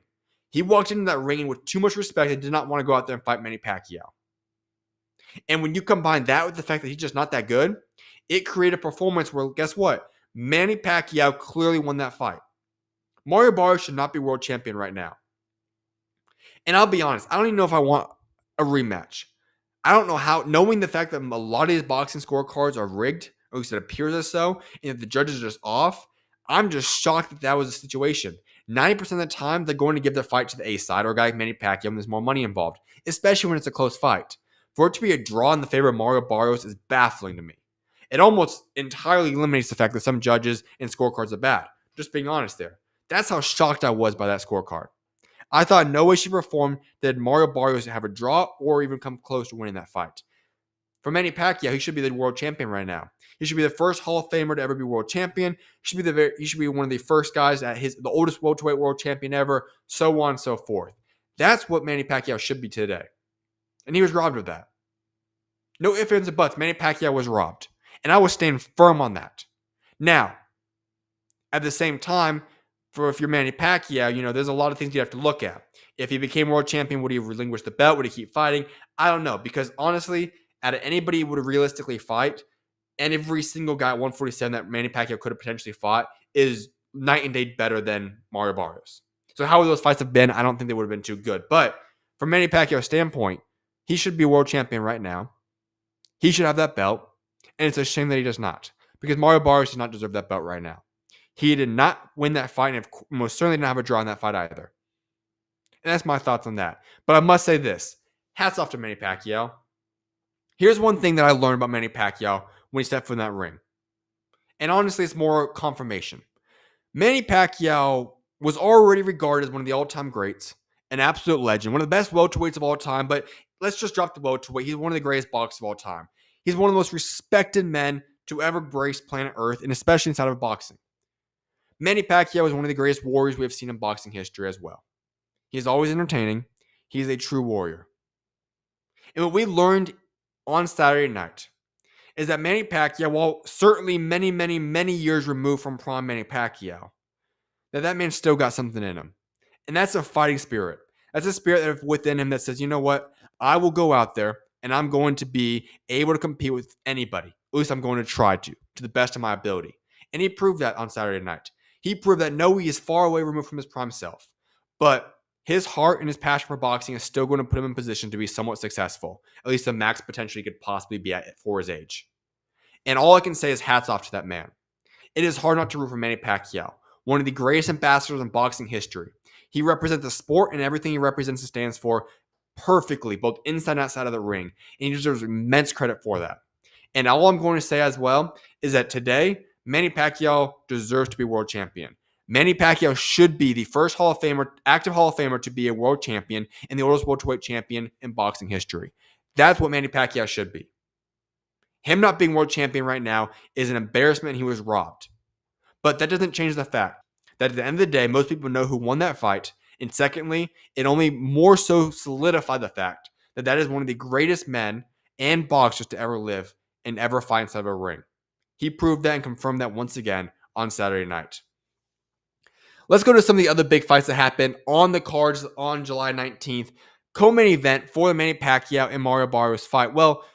He walked into that ring with too much respect and did not want to go out there and fight Manny Pacquiao. And when you combine that with the fact that he's just not that good, it created a performance where, guess what? Manny Pacquiao clearly won that fight. Mario Barrios should not be world champion right now. And I'll be honest, I don't even know if I want a rematch. I don't know how, knowing the fact that a lot of these boxing scorecards are rigged, or at least it appears as so, and if the judges are just off, I'm just shocked that that was the situation. 90% of the time, they're going to give the fight to the A side or a guy like Manny Pacquiao when there's more money involved, especially when it's a close fight. For it to be a draw in the favor of Mario Barrios is baffling to me. It almost entirely eliminates the fact that some judges and scorecards are bad. Just being honest there. That's how shocked I was by that scorecard. I thought in no way, shape, or form that Mario Barrios would have a draw or even come close to winning that fight. For Manny Pacquiao, he should be the world champion right now. He should be the first Hall of Famer to ever be world champion. He should be one of the first guys at the oldest welterweight world champion ever, so on and so forth. That's what Manny Pacquiao should be today. And he was robbed of that. No ifs, ands, or buts. Manny Pacquiao was robbed. And I was staying firm on that. Now, at the same time, if you're Manny Pacquiao, there's a lot of things you have to look at. If he became world champion, would he relinquish the belt? Would he keep fighting? I don't know, because honestly, out of anybody who would realistically fight, and every single guy at 147 that Manny Pacquiao could have potentially fought is night and day better than Mario Barrios. So how would those fights have been? I don't think they would have been too good. But from Manny Pacquiao's standpoint, he should be world champion right now. He should have that belt. And it's a shame that he does not, because Mario Barrios does not deserve that belt right now. He did not win that fight, and most certainly didn't have a draw in that fight either. And that's my thoughts on that. But I must say this. Hats off to Manny Pacquiao. Here's one thing that I learned about Manny Pacquiao when he stepped foot in that ring. And honestly, it's more confirmation. Manny Pacquiao was already regarded as one of the all-time greats, an absolute legend, one of the best welterweights of all time, but let's just drop the welterweight. He's one of the greatest boxers of all time. He's one of the most respected men to ever grace planet Earth, and especially inside of boxing. Manny Pacquiao is one of the greatest warriors we have seen in boxing history as well. He's always entertaining. He's a true warrior. And what we learned on Saturday night is that Manny Pacquiao, while certainly many, many, many years removed from prime Manny Pacquiao, that man still got something in him. And that's a fighting spirit. That's a spirit within him that says, you know what? I will go out there and I'm going to be able to compete with anybody. At least I'm going to try to the best of my ability. And he proved that on Saturday night. He proved that no, he is far away removed from his prime self. But his heart and his passion for boxing is still going to put him in position to be somewhat successful. At least the max potential he could possibly be at for his age. And all I can say is hats off to that man. It is hard not to root for Manny Pacquiao, one of the greatest ambassadors in boxing history. He represents the sport and everything he represents and stands for perfectly, both inside and outside of the ring. And he deserves immense credit for that. And all I'm going to say as well is that today, Manny Pacquiao deserves to be world champion. Manny Pacquiao should be the first Hall of Famer, active Hall of Famer, to be a world champion and the oldest welterweight champion in boxing history. That's what Manny Pacquiao should be. Him not being world champion right now is an embarrassment. He was robbed. But that doesn't change the fact that at the end of the day, most people know who won that fight. And secondly, it only more so solidified the fact that that is one of the greatest men and boxers to ever live and ever fight inside of a ring. He proved that and confirmed that once again on Saturday night. Let's go to some of the other big fights that happened on the cards on July 19th. Co-main event for the Manny Pacquiao and Mario Barrios fight. Well,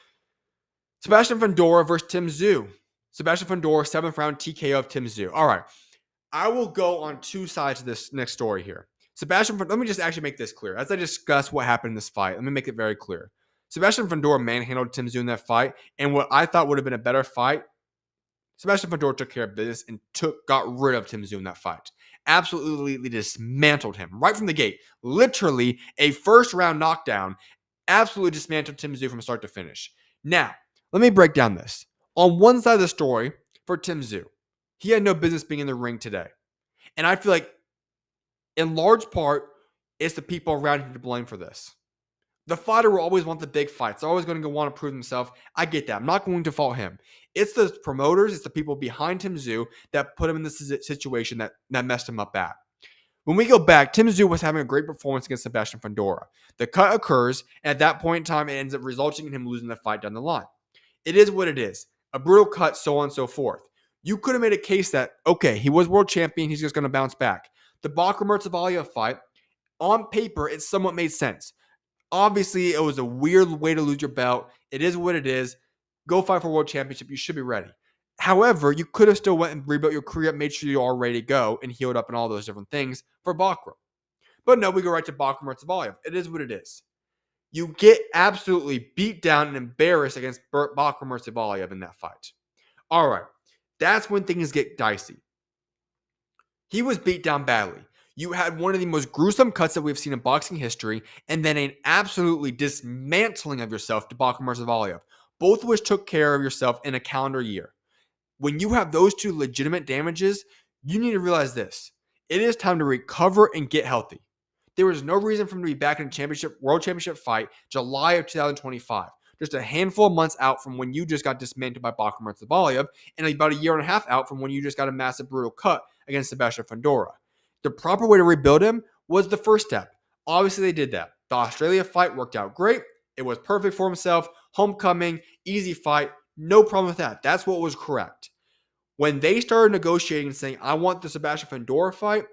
Sebastian Fundora versus Tszyu. Sebastian Fundora, 7th round TKO of Tszyu. All right. I will go on two sides of this next story here. Let me just actually make this clear. As I discuss what happened in this fight, let me make it very clear. Sebastian Fundora manhandled Tszyu in that fight, and what I thought would have been a better fight, Sebastian Fundora took care of business and got rid of Tszyu in that fight. Absolutely dismantled him right from the gate. Literally a first round knockdown. Absolutely dismantled Tszyu from start to finish. Now, let me break down this. On one side of the story, for Tszyu, he had no business being in the ring today. And I feel like, in large part, it's the people around him to blame for this. The fighter will always want the big fights. They're always going to want to prove himself. I get that. I'm not going to fault him. It's the promoters, it's the people behind Tszyu that put him in this situation that messed him up bad. When we go back, Tszyu was having a great performance against Sebastian Fundora. The cut occurs, and at that point in time, it ends up resulting in him losing the fight down the line. It is what it is. A brutal cut, so on and so forth. You could have made a case that, okay, he was world champion, he's just going to bounce back. The Bachar-Murtavaliev fight, on paper, it somewhat made sense. Obviously, it was a weird way to lose your belt. It is what it is. Go fight for world championship. You should be ready. However, you could have still went and rebuilt your career, made sure you're all ready to go, and healed up and all those different things for Bachar. But no, we go right to Bachar-Murtavaliev. It is what it is. You get absolutely beat down and embarrassed against Bachar-Murtavaliev in that fight. All right. That's when things get dicey. He was beat down badly. You had one of the most gruesome cuts that we've seen in boxing history, and then an absolutely dismantling of yourself to Bachar-Murtavaliev, both of which took care of yourself in a calendar year. When you have those two legitimate damages, you need to realize this. It is time to recover and get healthy. There was no reason for him to be back in a world championship fight July of 2025. Just a handful of months out from when you just got dismantled by Bachar-Murtavaliev, and about a year and a half out from when you just got a massive brutal cut against Sebastian Fundora. The proper way to rebuild him was the first step. Obviously, they did that. The Australia fight worked out great. It was perfect for himself. Homecoming, easy fight, no problem with that. That's what was correct. When they started negotiating and saying, I want the Sebastian Fundora fight,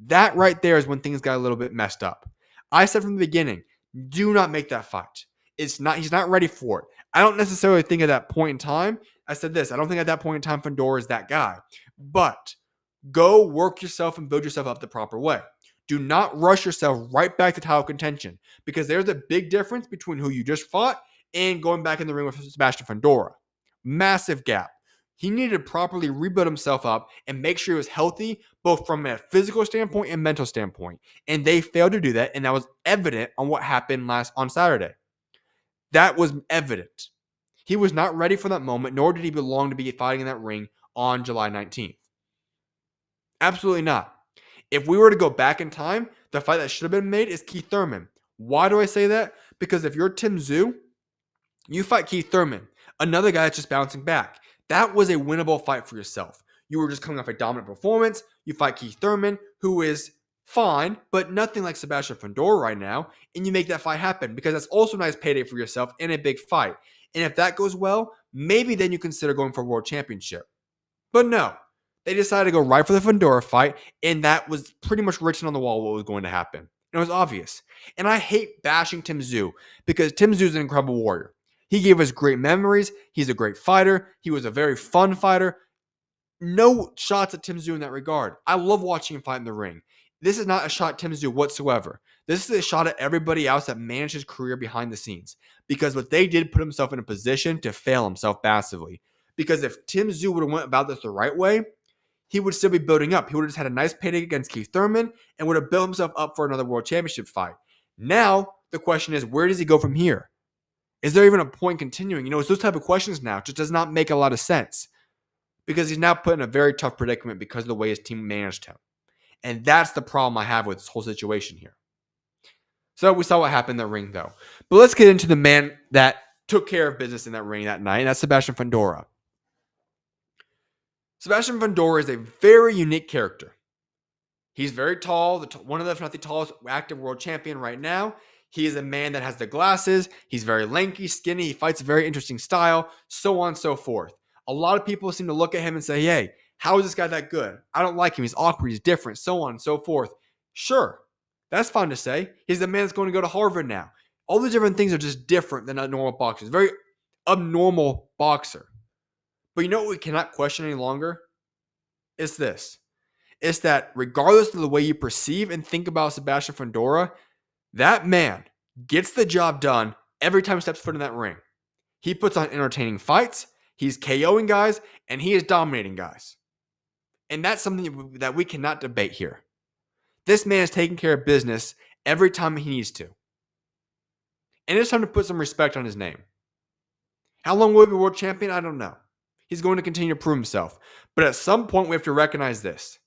That right there is when things got a little bit messed up. I said from the beginning, do not make that fight. He's not ready for it. I don't necessarily think at that point in time, I said this, I don't think at that point in time Fundora is that guy. But go work yourself and build yourself up the proper way. Do not rush yourself right back to title contention, because there's a big difference between who you just fought and going back in the ring with Sebastian Fundora. Massive gap. He needed to properly rebuild himself up and make sure he was healthy, both from a physical standpoint and mental standpoint. And they failed to do that, and that was evident on what happened on Saturday. That was evident. He was not ready for that moment, nor did he belong to be fighting in that ring on July 19th. Absolutely not. If we were to go back in time, the fight that should have been made is Keith Thurman. Why do I say that? Because if you're Tszyu, you fight Keith Thurman, another guy that's just bouncing back. That was a winnable fight for yourself. You were just coming off a dominant performance. You fight Keith Thurman, who is fine, but nothing like Sebastian Fundora right now, and you make that fight happen, because that's also a nice payday for yourself in a big fight. And if that goes well, maybe then you consider going for a world championship. But no, they decided to go right for the Fundora fight, and that was pretty much written on the wall what was going to happen. And it was obvious. And I hate bashing Tszyu, because Tszyu is an incredible warrior. He gave us great memories. He's a great fighter. He was a very fun fighter. No shots at Tszyu in that regard. I love watching him fight in the ring. This is not a shot at Tszyu whatsoever. This is a shot at everybody else that managed his career behind the scenes, because what they did put himself in a position to fail himself massively. Because if Tszyu would have went about this the right way, he would still be building up. He would have just had a nice payday against Keith Thurman and would have built himself up for another world championship fight. Now, the question is, where does he go from here? Is there even a point continuing? It's those type of questions now. It just does not make a lot of sense, because he's now put in a very tough predicament because of the way his team managed him. And that's the problem I have with this whole situation here. So we saw what happened in the ring, though. But let's get into the man that took care of business in that ring that night, and that's Sebastian Fundora. Sebastian Fundora is a very unique character. He's very tall, one of the, if not the tallest active world champion right now. He is a man that has the glasses. He's very lanky, skinny. He fights a very interesting style, so on and so forth. A lot of people seem to look at him and say, hey, how is this guy that good? I don't like him. He's awkward. He's different, so on and so forth. Sure, that's fine to say. He's the man that's going to go to Harvard now. All these different things are just different than a normal boxer. He's a very abnormal boxer. But you know what we cannot question any longer? It's this. It's that regardless of the way you perceive and think about Sebastian Fundora, that man gets the job done every time he steps foot in that ring. He puts on entertaining fights, he's KOing guys, and he is dominating guys. And that's something that we cannot debate here. This man is taking care of business every time he needs to. And it's time to put some respect on his name. How long will he be world champion? I don't know. He's going to continue to prove himself. But at some point, we have to recognize this.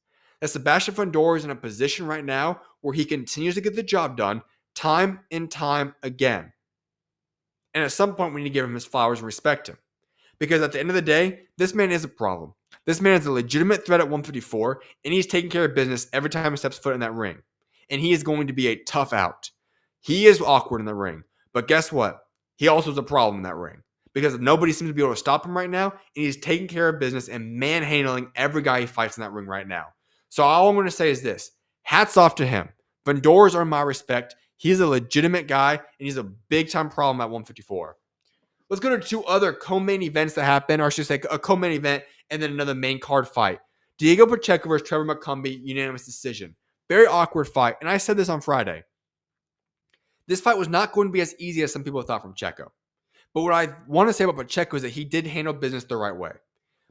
That Sebastian Fundora is in a position right now where he continues to get the job done time and time again. And at some point, we need to give him his flowers and respect him. Because at the end of the day, this man is a problem. This man is a legitimate threat at 154, and he's taking care of business every time he steps foot in that ring. And he is going to be a tough out. He is awkward in the ring. But guess what? He also is a problem in that ring. Because nobody seems to be able to stop him right now, and he's taking care of business and manhandling every guy he fights in that ring right now. So all I'm going to say is this. Hats off to him. Fundora's earned my respect. He's a legitimate guy, and he's a big-time problem at 154. Let's go to two other co-main events that happened, or I should say a co-main event and then another main card fight. Diego Pacheco versus Trevor McCumby, unanimous decision. Very awkward fight, and I said this on Friday. This fight was not going to be as easy as some people thought from Checo. But what I want to say about Pacheco is that he did handle business the right way.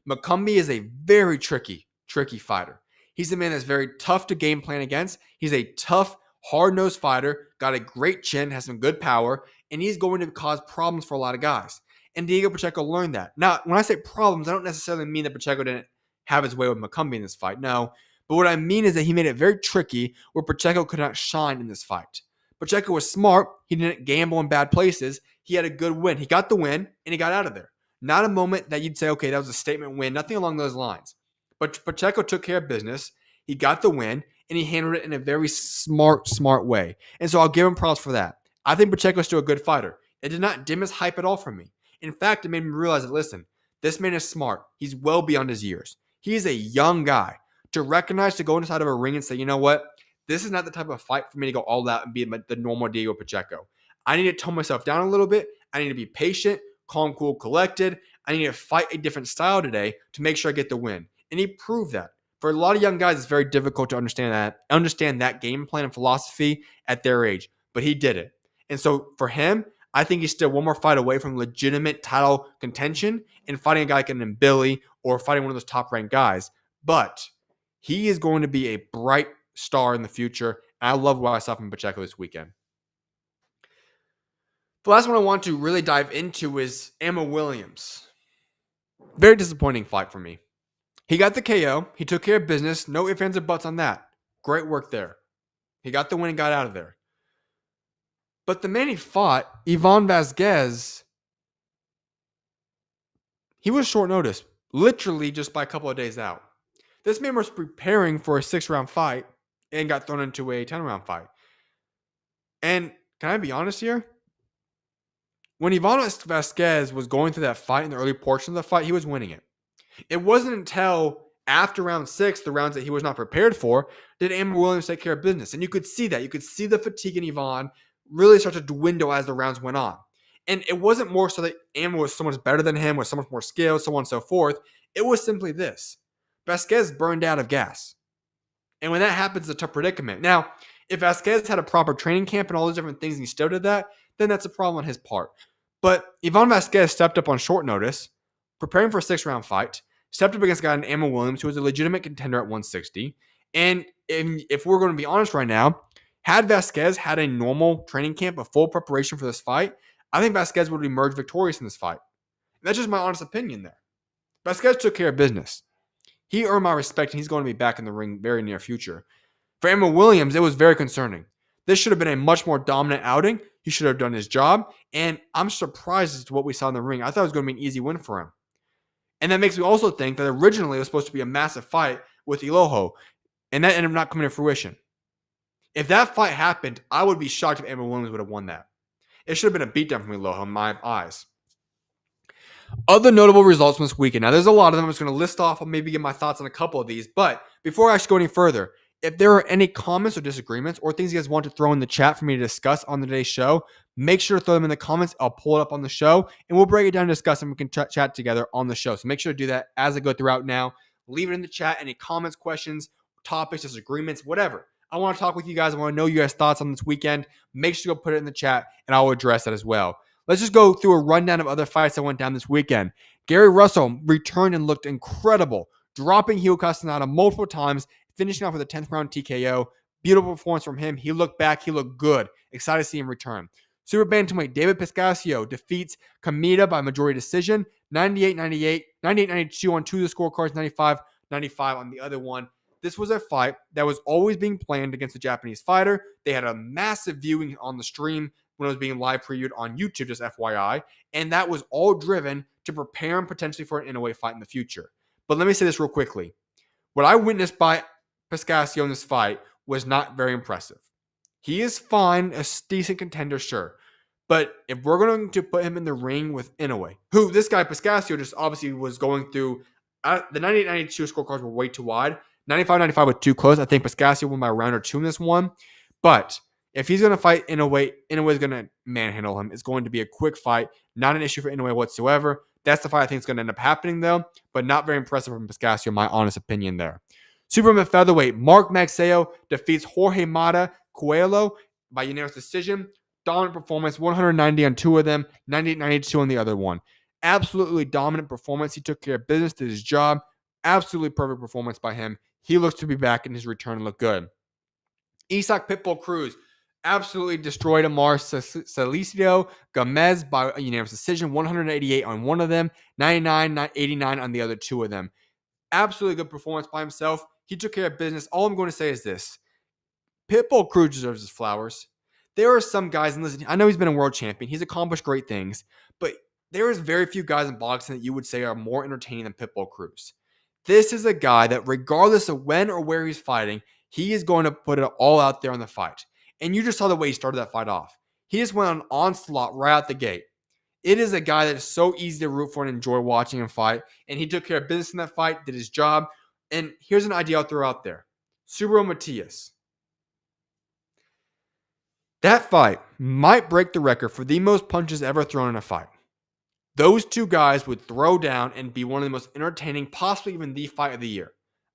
McCumby is a very tricky fighter. He's a man that's very tough to game plan against. He's a tough, hard-nosed fighter, got a great chin, has some good power, and he's going to cause problems for a lot of guys. And Diego Pacheco learned that. Now, when I say problems, I don't necessarily mean that Pacheco didn't have his way with McCumby in this fight. No. But what I mean is that he made it very tricky where Pacheco could not shine in this fight. Pacheco was smart. He didn't gamble in bad places. He had a good win. He got the win, and he got out of there. Not a moment that you'd say, okay, that was a statement win. Nothing along those lines. But Pacheco took care of business. He got the win, and he handled it in a very smart way. And so I'll give him props for that. I think Pacheco's still a good fighter. It did not dim his hype at all for me. In fact, it made me realize that, listen, this man is smart. He's well beyond his years. He is a young guy. to recognize, to go inside of a ring and say, you know what? This is not the type of fight for me to go all out and be the normal Diego Pacheco. I need to tone myself down a little bit. I need to be patient, calm, cool, collected. I need to fight a different style today to make sure I get the win. And he proved that. For a lot of young guys, it's very difficult to understand that game plan and philosophy at their age. But he did it. And so for him, I think he's still one more fight away from legitimate title contention and fighting a guy like an Billy or fighting one of those top-ranked guys. But he is going to be a bright star in the future. And I love what I saw from Pacheco this weekend. The last one I want to really dive into is Emma Williams. Very disappointing fight for me. He got the KO. He took care of business. No ifs, ands, or buts on that. Great work there. He got the win and got out of there. But the man he fought, Ivan Vazquez, he was short notice, literally just by a couple of days out. This man was preparing for a 6-round fight and got thrown into a 10-round fight. And can I be honest here? When Ivan Vazquez was going through that fight in the early portion of the fight, he was winning it. It wasn't until after round 6, the rounds that he was not prepared for, did Emma Williams take care of business. And you could see that. You could see the fatigue in Ivan really start to dwindle as the rounds went on. And it wasn't more so that Emma was so much better than him, was so much more skilled, so on and so forth. It was simply this. Vazquez burned out of gas. And when that happens, it's a tough predicament. Now, if Vazquez had a proper training camp and all those different things and he still did that, then that's a problem on his part. But Ivan Vazquez stepped up on short notice, preparing for a 6-round fight, stepped up against a guy named Emma Williams, who was a legitimate contender at 160. And if we're going to be honest right now, had Vazquez had a normal training camp, a full preparation for this fight, I think Vazquez would emerge victorious in this fight. And that's just my honest opinion there. Vazquez took care of business. He earned my respect, and he's going to be back in the ring very near future. For Emma Williams, it was very concerning. This should have been a much more dominant outing. He should have done his job, and I'm surprised as to what we saw in the ring. I thought it was going to be an easy win for him. And that makes me also think that originally it was supposed to be a massive fight with Eloho, and that ended up not coming to fruition. If that fight happened, I would be shocked if Emma Williams would have won that. It should have been a beatdown from Eloho in my eyes. Other notable results from this weekend. Now, there's a lot of them. I'm just going to list off and maybe give my thoughts on a couple of these. But before I actually go any further, if there are any comments or disagreements or things you guys want to throw in the chat for me to discuss on today's show, make sure to throw them in the comments. I'll pull it up on the show, and we'll break it down and discuss, and we can chat together on the show. So make sure to do that as I go throughout now. Leave it in the chat. Any comments, questions, topics, disagreements, whatever. I want to talk with you guys. I want to know you guys' thoughts on this weekend. Make sure to go put it in the chat, and I'll address that as well. Let's just go through a rundown of other fights that went down this weekend. Gary Russell returned and looked incredible, dropping Hugo Castaneda multiple times, finishing off with a 10th round TKO. Beautiful performance from him. He looked back. He looked good. Excited to see him return. Super bantamweight David Pascasio defeats Kameda by majority decision. 98-98, 98-92 on two of the scorecards, 95-95 on the other one. This was a fight that was always being planned against a Japanese fighter. They had a massive viewing on the stream when it was being live previewed on YouTube, just FYI. And that was all driven to prepare him potentially for an Inoue fight in the future. But let me say this real quickly. What I witnessed by Pascasio in this fight was not very impressive. He is fine, a decent contender, sure. But if we're going to put him in the ring with Inoue, who this guy Pascasio just obviously was going through, the 98-92 scorecards were way too wide. 95-95 was too close. I think Pascasio won by a round or two in this one. But if he's going to fight Inoue, Inoue is going to manhandle him. It's going to be a quick fight. Not an issue for Inoue whatsoever. That's the fight I think is going to end up happening, though. But not very impressive from Pascasio, my honest opinion there. Superman featherweight Mark Magsayo defeats Jorge Mata Coelho by unanimous decision. Dominant performance, 190 on two of them, 98-92 on the other one. Absolutely dominant performance. He took care of business, did his job. Absolutely perfect performance by him. He looks to be back in his return and look good. Isak Pitbull Cruz absolutely destroyed Amar Salicio Gomez by a unanimous decision. 188 on one of them, 99-89 on the other two of them. Absolutely good performance by himself. He took care of business. All I'm going to say is this. Pitbull Cruz deserves his flowers. There are some guys, and listen, I know he's been a world champion. He's accomplished great things, but there is very few guys in boxing that you would say are more entertaining than Pitbull Cruz. This is a guy that regardless of when or where he's fighting, he is going to put it all out there on the fight. And you just saw the way he started that fight off. He just went on onslaught right out the gate. It is a guy that is so easy to root for and enjoy watching him fight. And he took care of business in that fight, did his job. And here's an idea I'll throw out there. Subaru Matias. That fight might break the record for the most punches ever thrown in a fight. Those two guys would throw down and be one of the most entertaining, possibly even the fight of the year.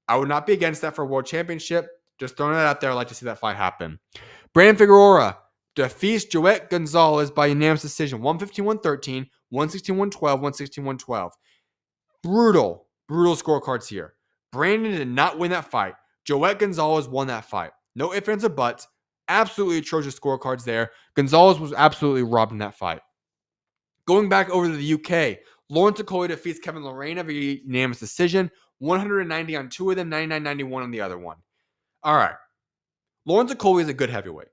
I would not be against that for a world championship. Just throwing it out there, I'd like to see that fight happen. Brandon Figueroa defeats Joet Gonzalez by unanimous decision. 115-113, 116-112, 116-112. Brutal scorecards here. Brandon did not win that fight. Joet Gonzalez won that fight. No ifs, ands, or buts. Absolutely atrocious scorecards there. Gonzalez was absolutely robbed in that fight. Going back over to the UK, Lawrence Okolie defeats Kevin Lorena via unanimous decision. 190 on two of them, 99-91 on the other one. All right. Lawrence Okolie is a good heavyweight.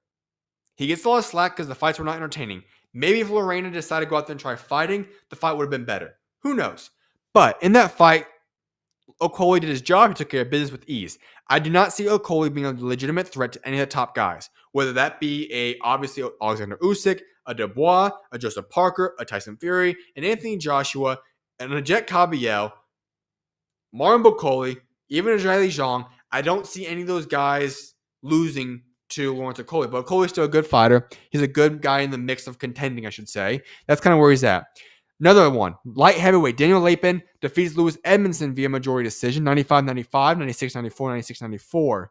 He gets a lot of slack because the fights were not entertaining. Maybe if Lorena decided to go out there and try fighting, the fight would have been better. Who knows? But in that fight, Okolie did his job. He took care of business with ease. I do not see Okolie being a legitimate threat to any of the top guys, whether that be obviously Oleksandr Usyk, a Dubois, a Joseph Parker, a Tyson Fury, an Anthony Joshua, an Jet Caballero, Martin Bokoli, even a Zhilei Zhang. I don't see any of those guys losing to Lawrence Okolie, but Okolie's still a good fighter. He's a good guy in the mix of contending, I should say. That's kind of where he's at. Another one, light heavyweight, Daniel Lapin defeats Lewis Edmondson via majority decision, 95-95, 96-94, 96-94.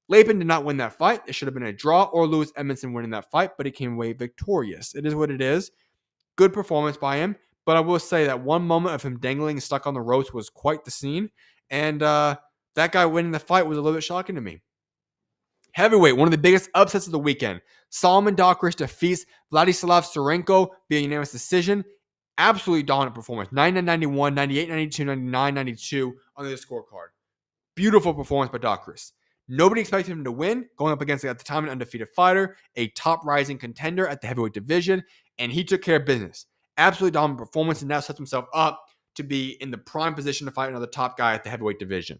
Lapin did not win that fight. It should have been a draw or Lewis Edmondson winning that fight, but he came away victorious. It is what it is. Good performance by him, but I will say that one moment of him dangling stuck on the ropes was quite the scene, and that guy winning the fight was a little bit shocking to me. Heavyweight, one of the biggest upsets of the weekend. Solomon Dokris defeats Vladislav Surenko via unanimous decision. Absolutely dominant performance. 99-91, 98-92, 99-92 on the scorecard. Beautiful performance by Dokris. Nobody expected him to win, going up against, at the time, an undefeated fighter, a top rising contender at the heavyweight division, and he took care of business. Absolutely dominant performance, and now sets himself up to be in the prime position to fight another top guy at the heavyweight division.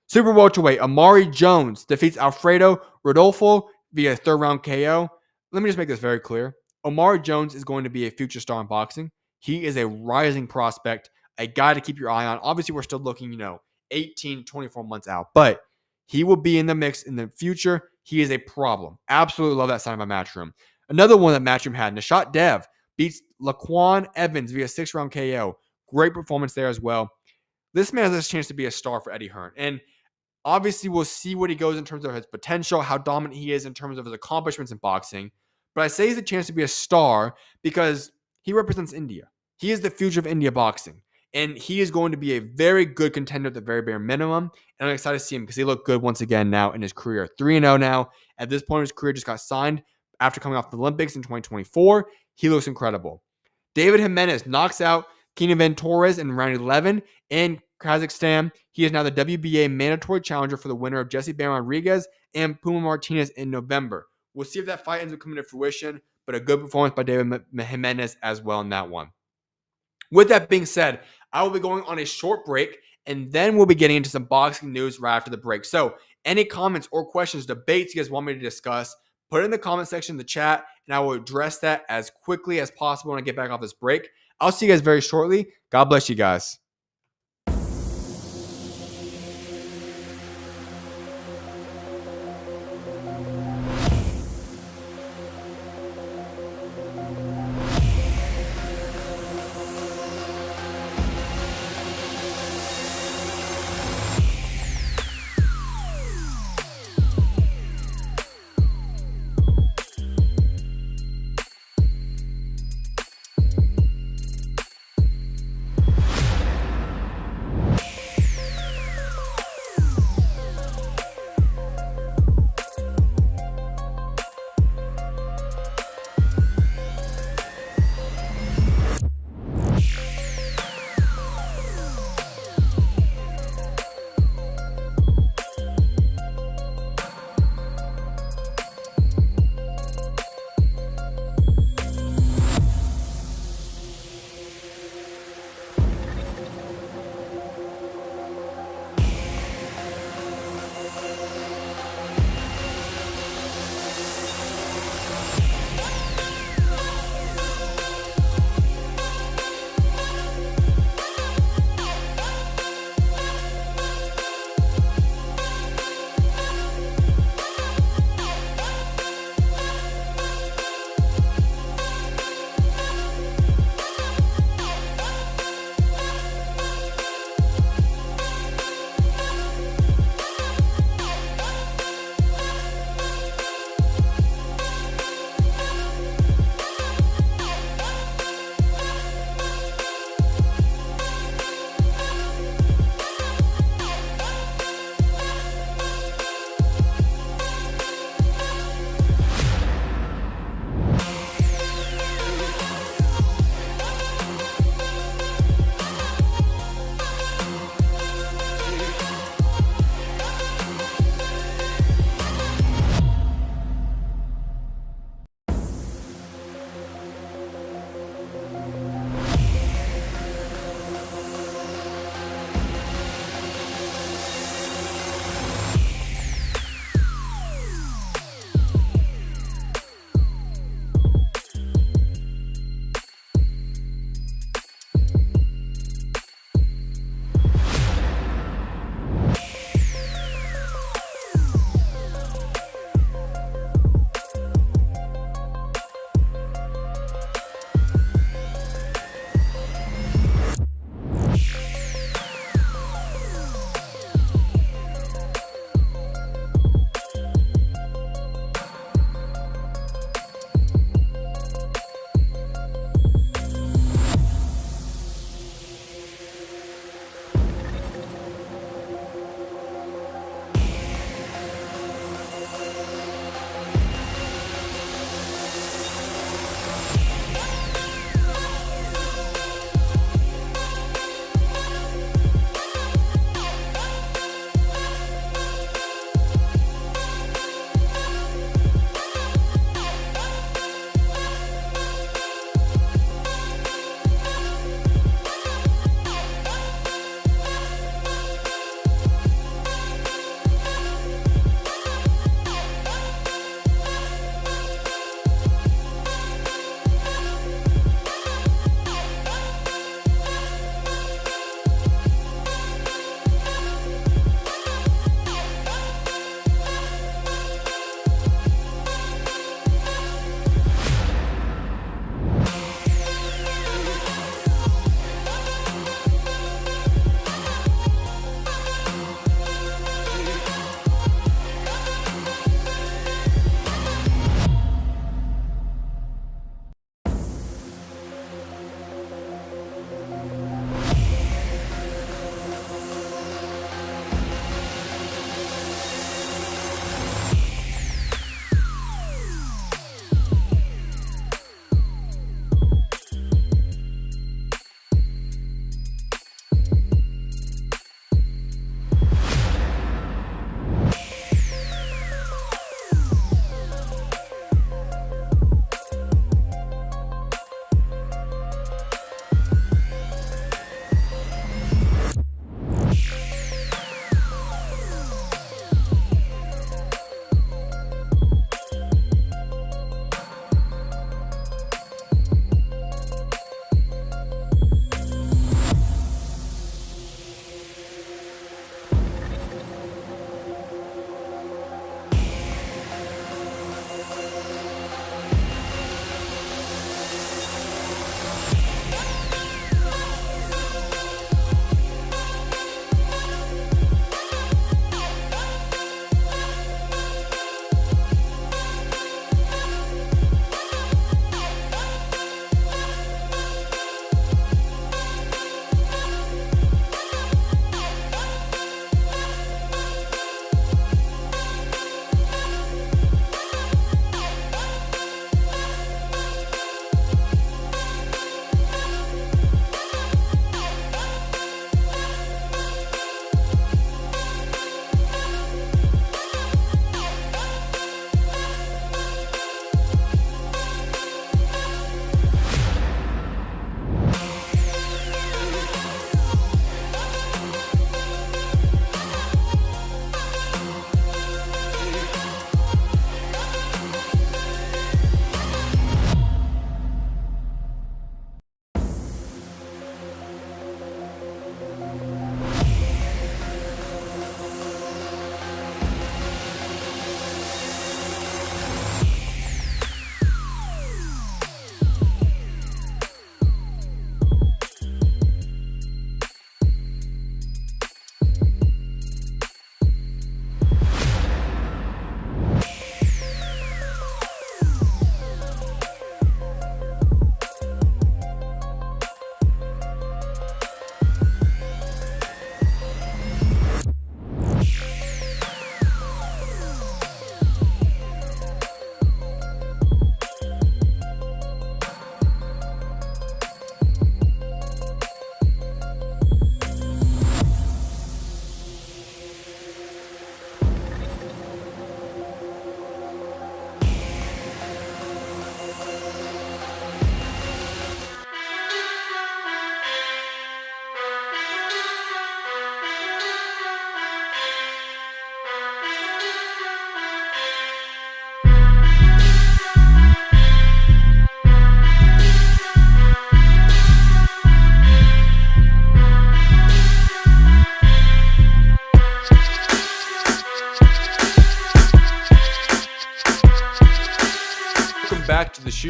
Super welterweight, Amari Jones defeats Alfredo Rodolfo via third round KO. Let me just make this very clear. Amari Jones is going to be a future star in boxing. He is a rising prospect, a guy to keep your eye on. Obviously, we're still looking, 18, 24 months out, but he will be in the mix in the future. He is a problem. Absolutely love that side of my Matchroom. Another one that Matchroom had, Nishat Dev beats Laquan Evans via 6-round KO. Great performance there as well. This man has a chance to be a star for Eddie Hearn. And obviously, we'll see what he goes in terms of his potential, how dominant he is in terms of his accomplishments in boxing. But I say he's a chance to be a star because he represents India. He is the future of India boxing. And he is going to be a very good contender at the very bare minimum. And I'm excited to see him because he looked good once again now in his career. 3-0 now. At this point in his career, just got signed after coming off the Olympics in 2024. He looks incredible. David Jimenez knocks out Keenan Van Torres in round 11 in Kazakhstan. He is now the WBA mandatory challenger for the winner of Jesse Baron Rodriguez and Puma Martinez in November. We'll see if that fight ends up coming to fruition, but a good performance by David Jimenez as well in that one. With that being said, I will be going on a short break, and then we'll be getting into some boxing news right after the break. So any comments or questions, debates you guys want me to discuss, put it in the comment section in the chat, and I will address that as quickly as possible when I get back off this break. I'll see you guys very shortly. God bless you guys.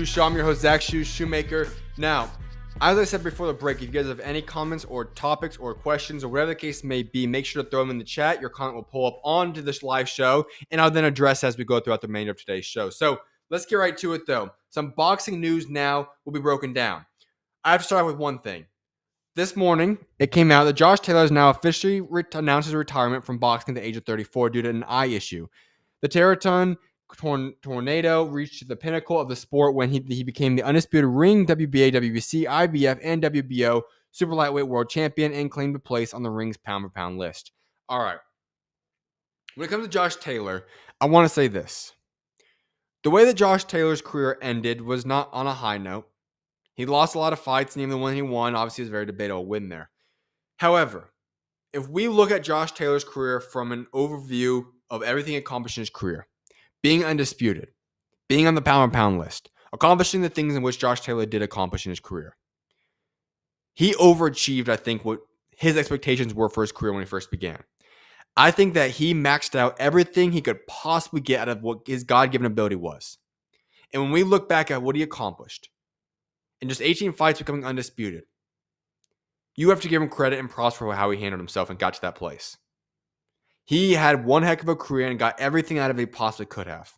SchuZ Show. I'm your host, Zach SchuZ Schumaker. Now, as I said before the break, if you guys have any comments or topics or questions or whatever the case may be, make sure to throw them in the chat. Your comment will pull up onto this live show, and I'll then address as we go throughout the remainder of today's show. So let's get right to it, though. Some boxing news now will be broken down. I have to start with one thing. This morning, it came out that Josh Taylor has now officially announced his retirement from boxing at the age of 34 due to an eye issue. The Terraton tornado reached the pinnacle of the sport when he became the undisputed ring WBA, WBC, IBF, and WBO super lightweight world champion and claimed a place on the ring's pound-for-pound list. All right. When it comes to Josh Taylor, I want to say this. The way that Josh Taylor's career ended was not on a high note. He lost a lot of fights, and even the one he won, obviously, is a very debatable win there. However, if we look at Josh Taylor's career from an overview of everything accomplished in his career, being undisputed, being on the pound-for-pound list, accomplishing the things in which Josh Taylor did accomplish in his career, he overachieved, I think, what his expectations were for his career when he first began. I think that he maxed out everything he could possibly get out of what his God-given ability was. And when we look back at what he accomplished, in just 18 fights becoming undisputed, you have to give him credit and props for how he handled himself and got to that place. He had one heck of a career and got everything out of it he possibly could have.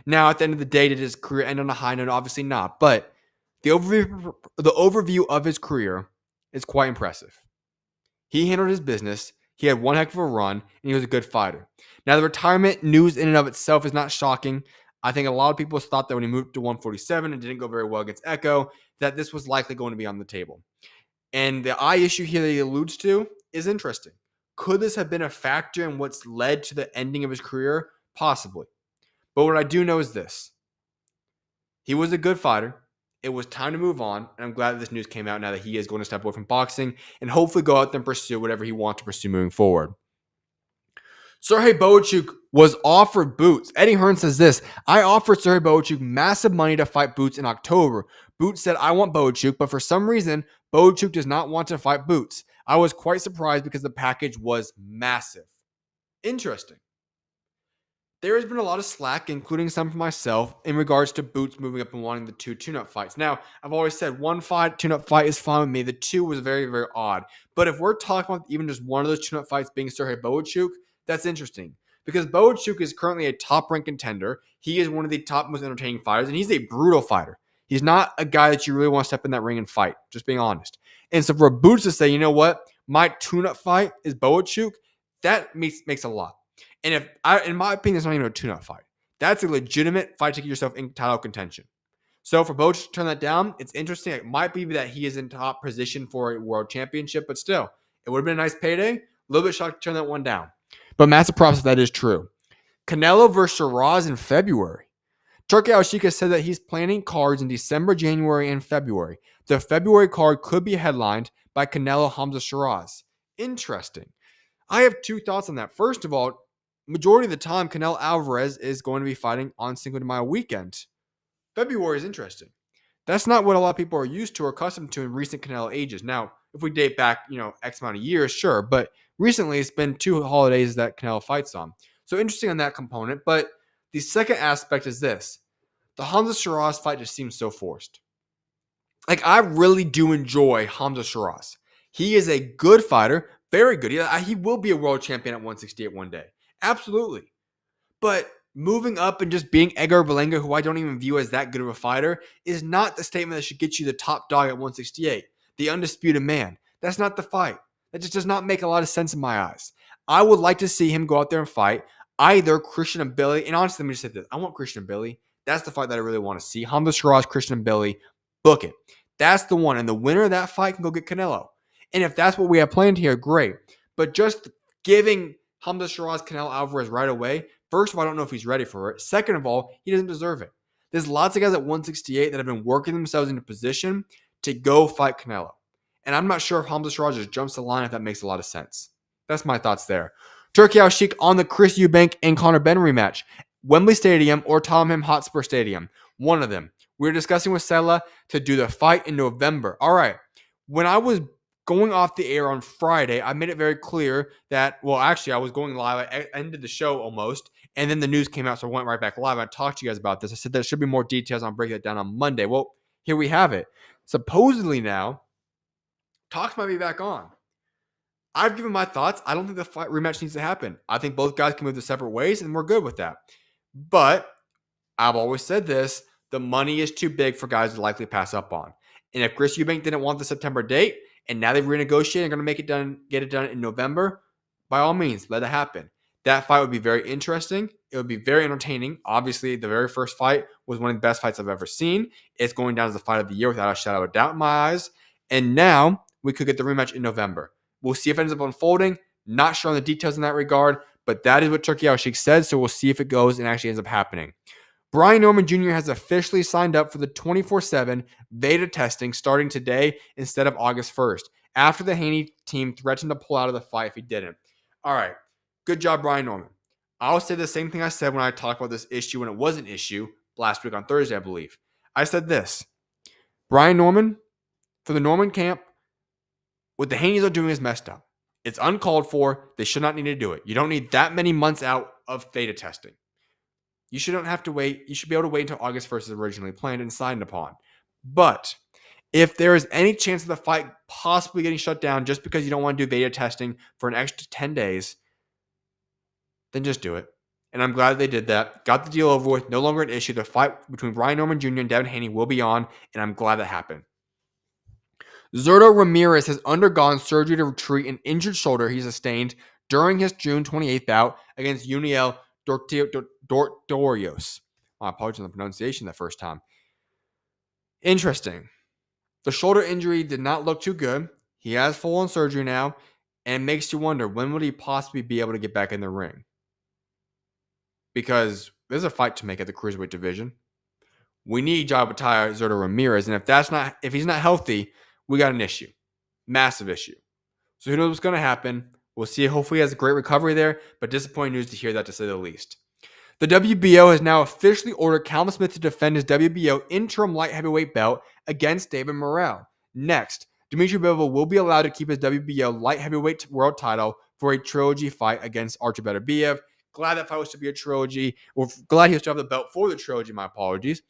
Now, at the end of the day, did his career end on a high note? Obviously not. But the overview of his career is quite impressive. He handled his business. He had one heck of a run, and he was a good fighter. Now, the retirement news in and of itself is not shocking. I think a lot of people thought that when he moved to 147 and didn't go very well against Echo, that this was likely going to be on the table. And the eye issue here that he alludes to is interesting. Could this have been a factor in what's led to the ending of his career? Possibly. But what I do know is this. He was a good fighter. It was time to move on, and I'm glad that this news came out now that he is going to step away from boxing and hopefully go out there and pursue whatever he wants to pursue moving forward. Sergey BOHACHUK was offered Boots. Eddie Hearn says this: I offered Sergey BOHACHUK massive money to fight Boots in October. Boots said, I want BOHACHUK, but for some reason, BOHACHUK does not want to fight Boots. I was quite surprised because the package was massive. Interesting. There has been a lot of slack, including some from myself, in regards to Boots moving up and wanting the 2 tune-up fights. Now, I've always said 1 fight, tune-up fight is fine with me. The 2 was very, very odd. But if we're talking about even just one of those tune-up fights being Sergey BOHACHUK, that's interesting. Because BOHACHUK is currently a top-ranked contender. He is one of the top most entertaining fighters, and he's a brutal fighter. He's not a guy that you really want to step in that ring and fight, just being honest. And so for Boots to say, you know what, my tune-up fight is BOHACHUK, that makes a lot. And in my opinion, it's not even a tune-up fight. That's a legitimate fight to get yourself in title contention. So for BOHACHUK to turn that down, it's interesting. It might be that he is in top position for a world championship, but still, it would have been a nice payday. A little bit shocked to turn that one down. But massive props if that is true. Canelo versus SHEERAZ in February. Turki Al-Sheikh has said that he's planning cards in December, January, and February. The February card could be headlined by Canelo Hamza SHEERAZ. Interesting. I have 2 thoughts on that. First of all, majority of the time, Canelo Alvarez is going to be fighting on Cinco de Mayo weekend. February is interesting. That's not what a lot of people are used to or accustomed to in recent Canelo ages. Now, if we date back, X amount of years, sure. But recently, it's been 2 holidays that Canelo fights on. So interesting on that component. But the second aspect is this. The Hamza SHEERAZ fight just seems so forced. I really do enjoy Hamza SHEERAZ. He is a good fighter. Very good. He will be a world champion at 168 one day. Absolutely. But moving up and just being Edgar Berlanga, who I don't even view as that good of a fighter, is not the statement that should get you the top dog at 168. The undisputed man. That's not the fight. That just does not make a lot of sense in my eyes. I would like to see him go out there and fight either Christian and Billy. And honestly, let me just say this. I want Christian and Billy. That's the fight that I really want to see. Hamza SHEERAZ, Christian and Billy. Book it. That's the one. And the winner of that fight can go get Canelo. And if that's what we have planned here, great. But just giving Hamza SHEERAZ, Canelo Alvarez right away, first of all, I don't know if he's ready for it. Second of all, he doesn't deserve it. There's lots of guys at 168 that have been working themselves into position to go fight Canelo. And I'm not sure if Hamza SHEERAZ just jumps the line, if that makes a lot of sense. That's my thoughts there. Turki Al-Sheikh on the Chris Eubank and Conor Benn rematch. Wembley Stadium or Tottenham Hotspur Stadium. One of them. We were discussing with Sela to do the fight in November. All right. When I was going off the air on Friday, I made it very clear that, I was going live. I ended the show almost. And then the news came out, so I went right back live. I talked to you guys about this. I said there should be more details. I'll break that down on Monday. Well, here we have it. Supposedly now, talks might be back on. I've given my thoughts. I don't think the fight rematch needs to happen. I think both guys can move their separate ways, and we're good with that. But I've always said this, the money is too big for guys to likely pass up on. And if Chris Eubank didn't want the September date, and now they've renegotiated and going to get it done in November, by all means, let it happen. That fight would be very interesting. It would be very entertaining. Obviously, the very first fight was one of the best fights I've ever seen. It's going down as the fight of the year without a shadow of a doubt in my eyes. And now we could get the rematch in November. We'll see if it ends up unfolding. Not sure on the details in that regard, but that is what Turki Al-Sheikh said, so we'll see if it goes and actually ends up happening. Brian Norman Jr. has officially signed up for the 24/7 VADA testing starting today instead of August 1st, after the Haney team threatened to pull out of the fight if he didn't. All right, good job, Brian Norman. I'll say the same thing I said when I talked about this issue when it was an issue last week on Thursday, I believe. I said this. Brian Norman, for the Norman camp, what the Haneys are doing is messed up. It's uncalled for. They should not need to do it. You don't need that many months out of VADA testing. You shouldn't have to wait. You should be able to wait until August 1st as originally planned and signed upon. But if there is any chance of the fight possibly getting shut down just because you don't want to do VADA testing for an extra 10 days, then just do it. And I'm glad they did that. Got the deal over with. No longer an issue. The fight between Brian Norman Jr. and Devin Haney will be on, and I'm glad that happened. Zurdo Ramirez has undergone surgery to treat an injured shoulder he sustained during his June 28th bout against Uniel Dortorios. I apologize on the pronunciation the first time. Interesting. The shoulder injury did not look too good. He has full-on surgery now, and it makes you wonder, when would he possibly be able to get back in the ring? Because there's a fight to make at the cruiserweight division. We need Jabataya Zurdo Ramirez, and if he's not healthy, we got an issue. Massive issue. So who knows what's going to happen? We'll see. Hopefully he has a great recovery there, but disappointing news to hear that, to say the least. The WBO has now officially ordered Callum Smith to defend his WBO interim light heavyweight belt against David Morrell. Next, Dmitry Bivol will be allowed to keep his WBO light heavyweight world title for a trilogy fight against Artur Beterbiev. Glad that fight was to be a trilogy. Or glad he was to have the belt for the trilogy. My apologies.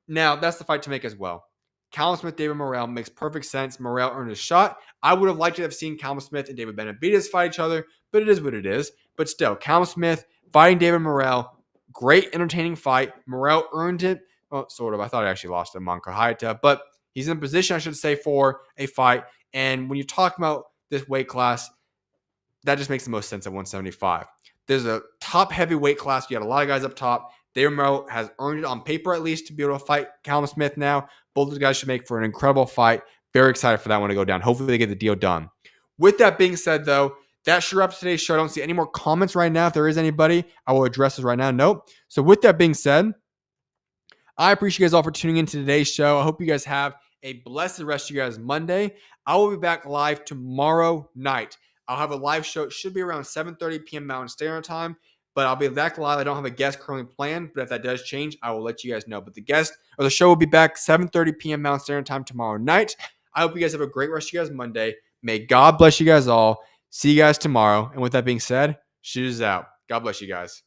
Now, that's the fight to make as well. Callum Smith, David Morrell makes perfect sense. Morrell earned his shot. I would have liked to have seen Callum Smith and David Benavidez fight each other, but it is what it is. But still, Callum Smith fighting David Morrell, great entertaining fight. Morrell earned it. Well, sort of. I thought I actually lost to Manka Hayata, but he's in position, I should say, for a fight. And when you talk about this weight class, that just makes the most sense at 175. There's a top heavyweight class. You got a lot of guys up top. David Morrell has earned it on paper, at least, to be able to fight Callum Smith now. Both of those guys should make for an incredible fight. Very excited for that one to go down. Hopefully they get the deal done. With that being said, though, that sure wraps today's show. I don't see any more comments right now. If there is anybody, I will address this right now. Nope. So with that being said, I appreciate you guys all for tuning into today's show. I hope you guys have a blessed rest of you guys Monday. I will be back live tomorrow night. I'll have a live show. It should be around 7:30 p.m. Mountain Standard Time. But I'll be back live. I don't have a guest currently planned, but if that does change, I will let you guys know. But the show will be back 7:30 p.m. Mountain Standard Time tomorrow night. I hope you guys have a great rest of you guys Monday. May God bless you guys all. See you guys tomorrow. And with that being said, SchuZ out. God bless you guys.